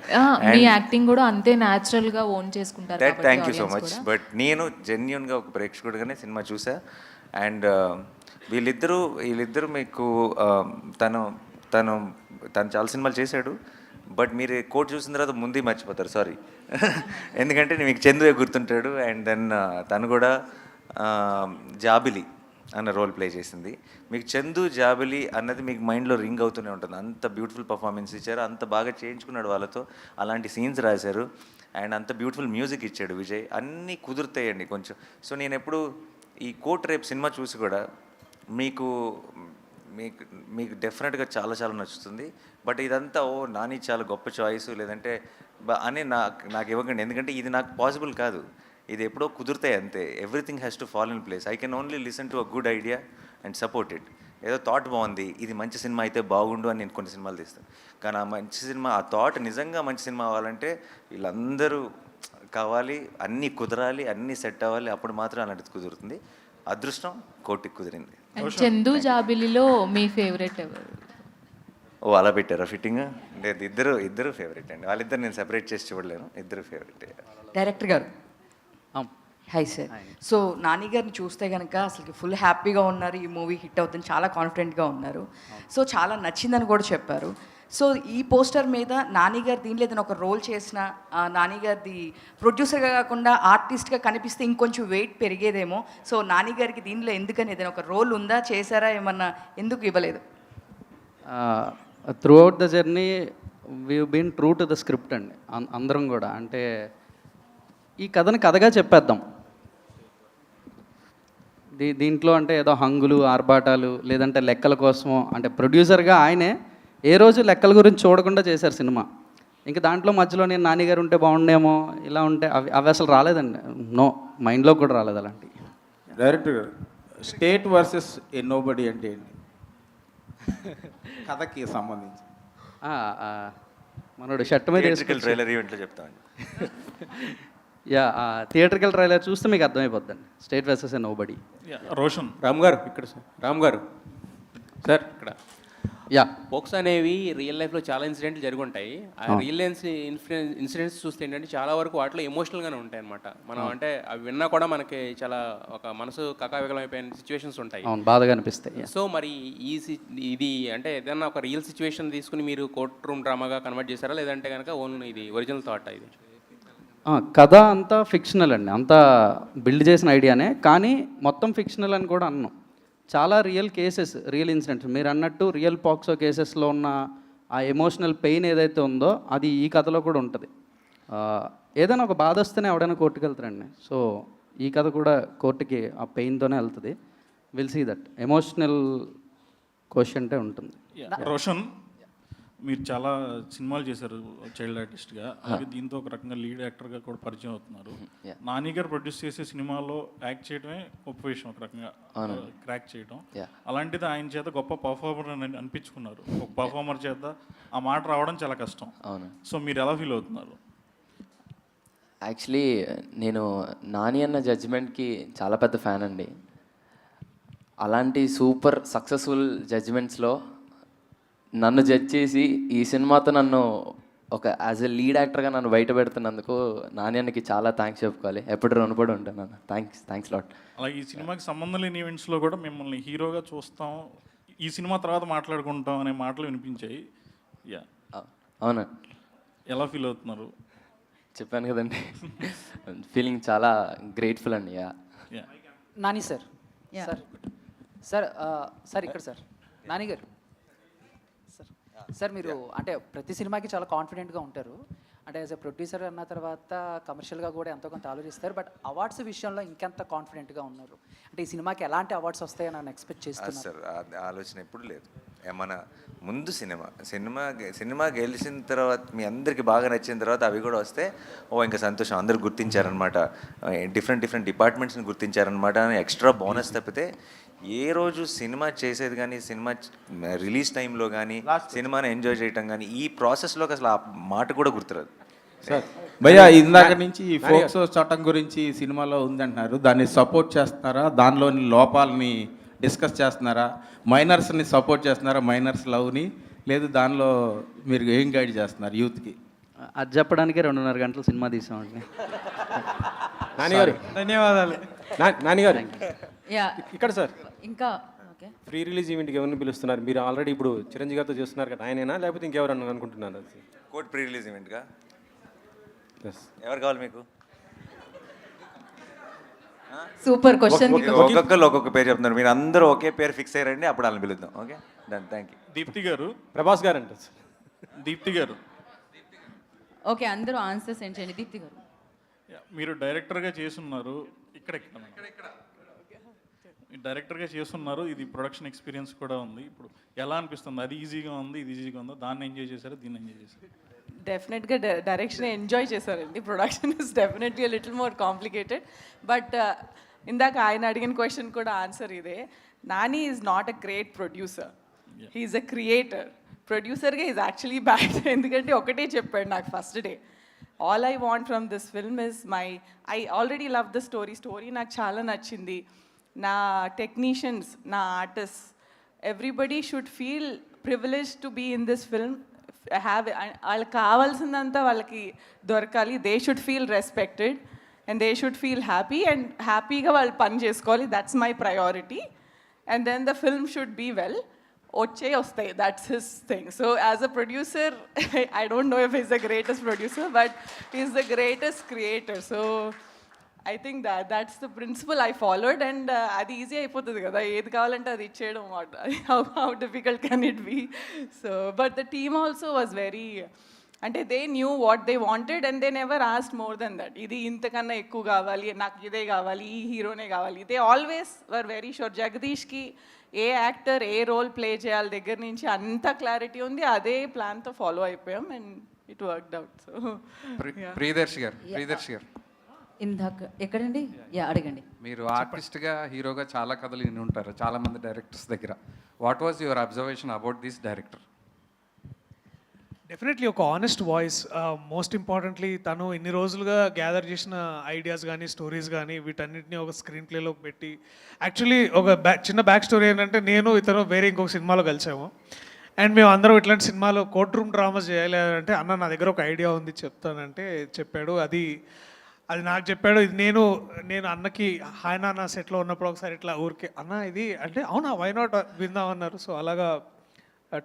మీ యాక్టింగ్ కూడా అంతే న్యాచురల్గా ఓన్ చేసుకుంటారు. Thank you so much. But నేను జెన్యున్గా ఒక ప్రేక్షకుడిగానే సినిమా చూసా. అండ్ వీళ్ళిద్దరూ మీకు తను చాలా సినిమాలు చేశాడు. బట్ మీరు కోట్ చూసిన తర్వాత ముందే మర్చిపోతారు, సారీ. ఎందుకంటే మీకు చందువే గుర్తుంటాడు. అండ్ దెన్ తను కూడా జాబిలి అన్న రోల్ ప్లే చేసింది. మీకు చందు జాబిలి అన్నది మీకు మైండ్లో రింగ్ అవుతూనే ఉంటుంది. అంత బ్యూటిఫుల్ పర్ఫార్మెన్స్ ఇచ్చారు, అంత బాగా చేయించుకున్నాడు వాళ్ళతో, అలాంటి సీన్స్ రాశారు. అండ్ అంత బ్యూటిఫుల్ మ్యూజిక్ ఇచ్చాడు విజయ్. అన్నీ కుదురుతాయండి కొంచెం. సో నేను ఎప్పుడు ఈ కోట్ రేపు సినిమా చూసి కూడా మీకు డెఫినెట్గా చాలా చాలా నచ్చుతుంది. బట్ ఇదంతా నాని చాలా గొప్ప చాయిస్ లేదంటే అని నాకు ఇవ్వకండి, ఎందుకంటే ఇది నాకు పాసిబుల్ కాదు. ఇది ఎప్పుడో కుదురుతాయి అంతే. Everything has to fall in place. I can only listen to a good idea and support it. ఏదో థాట్ బాగుంది, ఇది మంచి సినిమా అయితే బాగుండు అని నేను కొన్ని సినిమాలు తీస్తాను. కానీ ఆ మంచి సినిమా, ఆ థాట్ నిజంగా మంచి సినిమా అవ్వాలంటే వీళ్ళందరూ కావాలి, అన్నీ కుదరాలి, అన్నీ సెట్ అవ్వాలి, అప్పుడు మాత్రం అలాంటిది కుదురుతుంది. అదృష్టం కోటికి కుదిరింది. చందు జాబిలిలో మీ ఫేవరెట్ ఎవరు? అలా పెట్టారా ఫిట్టింగ్? లేదు, ఇద్దరు ఫేవరెట్ అండి. వాళ్ళిద్దరు నేను సెపరేట్ చేసి చూడలేను, ఇద్దరు ఫేవరెట్. డైరెక్టర్ గారు, హాయ్ సార్. సో నాని గారిని చూస్తే కనుక అసలు ఫుల్ హ్యాపీగా ఉన్నారు, ఈ మూవీ హిట్ అవుతుంది చాలా కాన్ఫిడెంట్గా ఉన్నారు. సో చాలా నచ్చిందని కూడా చెప్పారు. సో ఈ పోస్టర్ మీద నాని గారు దీనిలో ఏదైనా ఒక రోల్ చేసిన నాని గారిది ప్రొడ్యూసర్గా కాకుండా ఆర్టిస్ట్గా కనిపిస్తే ఇంకొంచెం వెయిట్ పెరిగేదేమో. సో నాని గారికి దీనిలో ఎందుకని ఏదైనా ఒక రోల్ ఉందా, చేశారా, ఏమన్నా ఎందుకు ఇవ్వలేదు? Throughout the journey we been true to the script అండి. అందరం కూడా అంటే ఈ కథని కథగా చెప్పేద్దాం. దీంట్లో అంటే ఏదో హంగులు ఆర్భాటాలు లేదంటే లెక్కల కోసమో, అంటే ప్రొడ్యూసర్గా ఆయనే ఏ రోజు లెక్కల గురించి చూడకుండా చేశారు సినిమా. ఇంకా దాంట్లో మధ్యలో నేను నాన్నగారు ఉంటే బాగుండేమో, ఇలా ఉంటే అవి అసలు రాలేదండి. నో, మైండ్లో కూడా రాలేదు అలాంటి. డైరెక్టర్ గారు, స్టేట్ వర్సెస్ ఏ నోబడి అంటే ఏంటి కథకి సంబంధించి? మనోడు షర్ట్ మీద ట్రైలర్ ఈవెంట్లో చెప్తాను. థియేటర్కల్ ట్రైలర్ చూస్తే మీకు అర్థమైపోద్దండి. స్టేట్ వర్సెస్ ఏ నోబడి. రోషన్ రామ్ గారు ఇక్కడ సార్, రామ్ గారు సార్ ఇక్కడ పోక్స్ అనేవి రియల్ లైఫ్లో చాలా ఇన్సిడెంట్లు జరిగి ఉంటాయి. ఆ రియల్ ఇన్సిడెంట్స్ చూస్తే ఏంటంటే చాలా వరకు వాటిలో ఎమోషనల్గానే ఉంటాయి అనమాట. మనం అంటే అవి విన్నా కూడా మనకి చాలా ఒక మనసు కకావికలమైపోయిన సిచ్యువేషన్స్ ఉంటాయి, బాధగా అనిపిస్తాయి. సో మరి ఇది అంటే ఏదైనా ఒక రియల్ సిచ్యువేషన్ తీసుకుని మీరు కోర్ట్ రూమ్ డ్రామాగా కన్వర్ట్ చేశారా, లేదంటే కనుక ఓన్లీ ఇది ఒరిజినల్ థాట్? ఇది కథ అంతా ఫిక్షనల్ అండి, అంతా బిల్డ్ చేసిన ఐడియానే, కానీ మొత్తం ఫిక్షనల్ అని కూడా అన్నాం. చాలా రియల్ కేసెస్, రియల్ ఇన్సిడెంట్స్ మీరు అన్నట్టు రియల్ పాక్సో కేసెస్లో ఉన్న ఆ ఎమోషనల్ పెయిన్ ఏదైతే ఉందో అది ఈ కథలో కూడా ఉంటుంది. ఏదైనా ఒక బాధ వస్తేనే ఎవడైనా కోర్టుకు వెళ్తారండి. సో ఈ కథ కూడా కోర్టుకి ఆ పెయిన్తోనే వెళ్తుంది. విల్ సీ దట్ ఎమోషనల్ క్వశ్చన్టే ఉంటుంది. రోషన్, మీరు చాలా సినిమాలు చేశారు చైల్డ్ ఆర్టిస్ట్గా, అలాగే దీంతో ఒక రకంగా లీడ్ యాక్టర్గా కూడా పరిచయం అవుతున్నారు. నాని గారు ప్రొడ్యూస్ చేసే సినిమాలో యాక్ట్ చేయడమే గొప్ప విషయం, ఒక రకంగా క్రాక్ చేయడం. అలాంటిది ఆయన చేత గొప్ప పర్ఫార్మర్ అని అనిపించుకున్నారు. ఒక పర్ఫార్మర్ చేత ఆ మాట రావడం చాలా కష్టం. సో మీరు ఎలా ఫీల్ అవుతున్నారు? యాక్చువల్లీ నేను నాని అన్న జడ్జిమెంట్కి చాలా పెద్ద ఫ్యాన్ అండి. అలాంటి సూపర్ సక్సెస్ఫుల్ జడ్జిమెంట్స్లో నన్ను జడ్జ్ చేసి ఈ సినిమాతో నన్ను ఒక యాజ్ ఎ లీడ్ యాక్టర్గా నన్ను బయట పెడుతున్నందుకు నాణ్యానికి చాలా థ్యాంక్స్ చెప్పుకోవాలి. ఎప్పుడు రుణపడి ఉంటాను అన్న. Thanks lot. అలాగే ఈ సినిమాకి సంబంధం లేని ఈవెంట్స్లో కూడా మిమ్మల్ని హీరోగా చూస్తాం, ఈ సినిమా తర్వాత మాట్లాడుకుంటాం అనే మాటలు వినిపించాయి. అవునా, ఎలా ఫీల్ అవుతున్నారు? చెప్పాను కదండి, ఫీలింగ్ చాలా గ్రేట్ఫుల్ అండి. నాని సార్, సార్ సార్ ఇక్కడ సార్, నాని గారు సార్, మీరు అంటే ప్రతి సినిమాకి చాలా కాన్ఫిడెంట్గా ఉంటారు. అంటే యాజ్ ఎ ప్రొడ్యూసర్ అన్న తర్వాత కమర్షియల్గా కూడా ఎంతో కొంత ఆలోచిస్తారు. బట్ అవార్డ్స్ విషయంలో ఇంకెంత కాన్ఫిడెంట్గా ఉన్నారు? అంటే ఈ సినిమాకి ఎలాంటి అవార్డ్స్ వస్తాయని నేను ఎక్స్పెక్ట్ చేస్తున్నాను సార్. ఆలోచన ఎప్పుడు లేదు. మన ముందు సినిమా గెలిచిన తర్వాత మీ అందరికీ బాగా నచ్చిన తర్వాత అవి కూడా వస్తే ఇంకా సంతోషం, అందరూ గుర్తించారనమాట, డిఫరెంట్ డిపార్ట్మెంట్స్ని గుర్తించారనమాట అని ఎక్స్ట్రా బోనస్ తప్పితే ఏ రోజు సినిమా చేసేది కానీ, సినిమా రిలీజ్ టైంలో కానీ, సినిమాని ఎంజాయ్ చేయటం కానీ, ఈ ప్రాసెస్లోకి అసలు ఆ మాట కూడా గుర్తురాదు. సార్ భయ్యా, ఇందాక నుంచి ఫోక్సో చట్టం గురించి సినిమాలో ఉందంటున్నారు, దాన్ని సపోర్ట్ చేస్తున్నారా? దానిలోని లోపాలని డిస్కస్ చేస్తున్నారా? మైనర్స్ని సపోర్ట్ చేస్తున్నారా? మైనర్స్ లవ్ని లేదు, దానిలో మీరు ఏం గైడ్ చేస్తున్నారు యూత్కి? అది చెప్పడానికి 2.5 గంటలు సినిమా తీసామండి. నానిగారు ధన్యవాదాలు. నానిగారు ఇక్కడ సార్, ఇంకా ప్రీ రిలీజ్ ఈవెంట్కి ఎవరిని పిలుస్తున్నారు? మీరు ఆల్రెడీ ఇప్పుడు చిరంజీవి గారితో చేస్తున్నారు కదా, ఆయనేనా లేకపోతే ఇంకెవరన్నా అనుకుంటున్నారు? కోర్ట్ ప్రీ రిలీజ్ ఈవెంట్గా ఎవరు కావాలి మీకు? Super question. ఒక్కొక్కరు ఒక్కొక్క పేరు చెప్తున్నారు, మీరు అందరూ ఒకే పేరు ఫిక్స్ అయ్యారండి, అప్పుడు వాళ్ళని పిలుద్దాం. Okay, done, thank you. Deepti garu, Prabhas గారు అంట. దీప్తి గారు, ఓకే, అందరూ ఆన్సర్స్ సెండ్ చేయండి. దీప్తి గారు, మీరు డైరెక్టర్గా చేస్తున్నారు, ఇక్కడ డైరెక్టర్గా చేస్తున్నారు, ఇది ప్రొడక్షన్ ఎక్స్పీరియన్స్ కూడా ఉంది. ఇప్పుడు ఎలా అనిపిస్తుంది? అది ఈజీగా ఉంది, ఇది ఈజీగా ఉందా? దాన్ని ఎంజాయ్ చేశారు, దీన్ని ఎంజాయ్ చేశారు? డెఫినెట్గా డైరెక్షన్ ఎంజాయ్ చేశారండి. Production is definitely little more complicated. But ఇందాక ఆయన అడిగిన క్వశ్చన్ కూడా ఆన్సర్ ఇదే. Nani is not a great producer, he's a creator. ప్రొడ్యూసర్గా ఈజ్ యాక్చువల్లీ బ్యాడ్. ఎందుకంటే ఒకటే చెప్పాడు నాకు first day, all I want from this film is I already love the story నాకు చాలా నచ్చింది. నా టెక్నీషియన్స్, నా artist, everybody should feel privilege to be in this film. వాళ్ళకి కావాల్సిందంతా వాళ్ళకి దొరకాలి. They should feel respected and they should feel happy, and హ్యాపీగా వాళ్ళు పని చేసుకోవాలి. That's my priority. And then the film should be well. వస్తాయి. That's his thing. So as a producer I don't know if is the greatest producer but is the greatest creator. So I think that's the principle I followed, and అది easy అయిపోతుంది కదా, ఏది కావాలంటే అది ఇచ్చేయడం. How difficult can it be? So but the team also was very, అంటే they knew what they wanted and they never asked more than that. ఇది ఇంతకన్నా ఎక్కువ కావాలి, నాకు ఇదే కావాలి, ఈ హీరోనే కావాలి. They always were very sure. జగదీష్కి ఏ యాక్టర్ ఏ రోల్ ప్లే చేయాలి దగ్గర నుంచి అంత క్లారిటీ ఉంది. అదే ప్లాన్తో ఫాలో అయిపోయాం and it worked out. So Priyadarshi గారు, ఇందాక ఎక్కడండి? అడగండి. మీరు ఆర్టిస్ట్గా హీరోగా చాలా కథలు విని ఉంటారు చాలామంది డైరెక్టర్స్ దగ్గర. What was your observation about this director? Definitely ఒక ఆనెస్ట్ వాయిస్. మోస్ట్ ఇంపార్టెంట్లీ తను ఇన్ని రోజులుగా గ్యాదర్ చేసిన ఐడియాస్ కానీ స్టోరీస్ కానీ వీటన్నిటిని ఒక స్క్రీన్ ప్లేలోకి పెట్టి, యాక్చువల్లీ ఒక చిన్న బ్యాక్ స్టోరీ ఏంటంటే, నేను ఇతను వేరే ఇంకొక సినిమాలో కలిసాము. అండ్ మేము అందరం ఇట్లాంటి సినిమాలో కోర్ట్ రూమ్ డ్రామాస్ చేయాలి అంటే, అన్న నా దగ్గర ఒక ఐడియా ఉంది చెప్తానంటే చెప్పాడు. అది నాకు చెప్పాడు. ఇది నేను అన్నకి హాయ్ నాన్న సెట్లో ఉన్నప్పుడు ఒకసారి ఇట్లా ఊరికే అన్న ఇది అంటే, అవునా వై నాట్ విందామన్నారు. సో అలాగా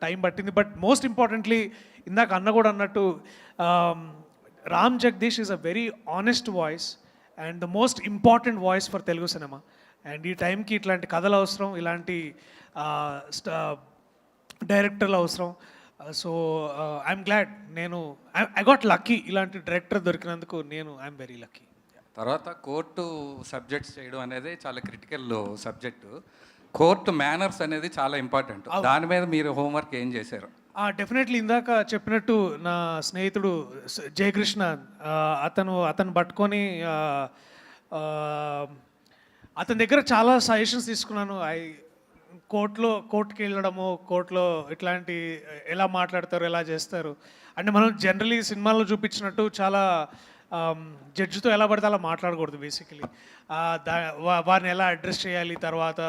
టైం పట్టింది. బట్ మోస్ట్ ఇంపార్టెంట్లీ ఇందాక అన్న కూడా అన్నట్టు, Ram Jagadish is a very honest voice and the most important voice for Telugu cinema. And ఈ టైంకి ఇట్లాంటి కథలు అవసరం, ఇలాంటి డైరెక్టర్లు అవసరం. So I'm glad, I got lucky ఇలాంటి డైరెక్టర్ దొరికినందుకు. I'm very lucky. తర్వాత కోర్టు సబ్జెక్ట్స్ చేయడం అనేది చాలా క్రిటికల్ సబ్జెక్టు. కోర్టు మేనర్స్ అనేది చాలా ఇంపార్టెంట్. దాని మీద మీరు హోంవర్క్ ఏం చేశారు? డెఫినెట్లీ ఇందాక చెప్పినట్టు నా స్నేహితుడు జయకృష్ణ, అతను పట్టుకొని అతని దగ్గర చాలా సజెషన్స్ తీసుకున్నాను. కోర్టుకి వెళ్ళడము, కోర్టులో ఇట్లాంటి ఎలా మాట్లాడతారు, ఎలా చేస్తారు అంటే, మనం జనరలీ సినిమాల్లో చూపించినట్టు చాలా జడ్జితో ఎలా పడితే అలా మాట్లాడకూడదు. బేసికలీ వారిని ఎలా అడ్రస్ చేయాలి, తర్వాత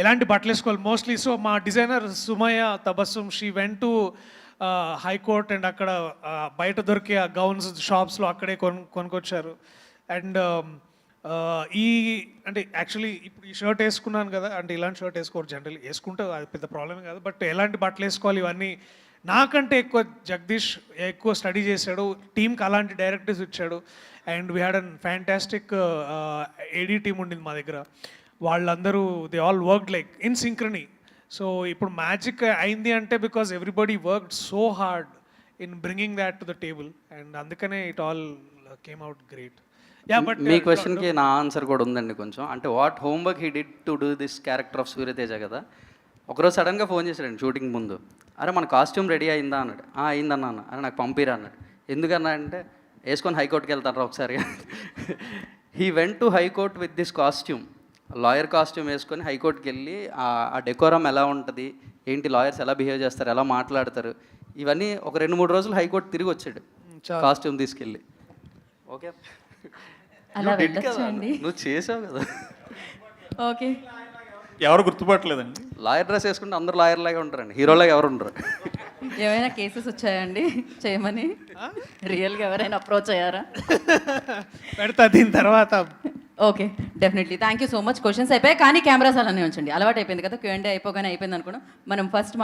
ఎలాంటి బట్టలు వేసుకోవాలి మోస్ట్లీ. సో మా designer Sumayya Tabassum, she went to high court and అక్కడ బయట దొరికే గౌన్స్ షాప్స్లో అక్కడే కొనుక్కొచ్చారు. అండ్ అంటే యాక్చువల్లీ ఇప్పుడు ఈ షర్ట్ వేసుకున్నాను కదా, అంటే ఇలాంటి షర్ట్ వేసుకోరు జనరల్లీ, వేసుకుంటే అది పెద్ద ప్రాబ్లమే కాదు. బట్ ఎలాంటి బట్టలు వేసుకోవాలి ఇవన్నీ నాకంటే ఎక్కువ జగదీష్ ఎక్కువ స్టడీ చేశాడు. టీంకి అలాంటి డైరెక్టర్స్ ఇచ్చాడు. And we had an fantastic AD team ఉండింది మా దగ్గర. వాళ్ళందరూ they all worked like in synchrony. So ఇప్పుడు మ్యాజిక్ అయింది అంటే because everybody worked so hard in bringing that to the table. And అందుకనే it all came out great. But మీ క్వశ్చన్కి నా ఆన్సర్ కూడా ఉందండి కొంచెం. అంటే what homework he did to do this character of Suryateja కదా. ఒకరోజు సడన్గా ఫోన్ చేశాడండి షూటింగ్ ముందు. అరే మన కాస్ట్యూమ్ రెడీ అయిందా అన్నాడు. అయిందన్నా అన్న. అరే నాకు పంపిరా అన్నాడు. ఎందుకన్నా అంటే, వేసుకొని హైకోర్టుకి వెళ్తారా ఒకసారి. He went to high court with this costume, lawyer costume వేసుకొని హైకోర్టుకి వెళ్ళి ఆ డెకోరం ఎలా ఉంటుంది, ఏంటి లాయర్స్ ఎలా బిహేవ్ చేస్తారు, ఎలా మాట్లాడతారు, ఇవన్నీ ఒక 2-3 రోజులు హైకోర్టు తిరిగి వచ్చాడు కాస్ట్యూమ్ తీసుకెళ్ళి. ఓకే అలా వెళ్ళొచ్చా అండి? నువ్వు చేసావు కదా. ఓకే, ఎవరు గుర్తుపట్టలేదండి. లాయర్ డ్రెస్ వేసుకుంటే అందరూ లాయర్ లాగా ఉంటారండి, హీరోలాగా ఎవరు ఉండరు. ఏమైనా కేసెస్ వచ్చాయండి చేయమని? రియల్గా ఎవరైనా అప్రోచ్ అయ్యారా? పెడతా దీని తర్వాత. Okay, definitely. Thank you so much. Questions అయిపోయాయి కానీ కెమెరాస్ అలానే ఉంచండి. అలవాటు అయిపోయింది కదా, Q&A అయిపోగానే అయిపోయింది అనుకున్నాం. మనం ఫస్ట్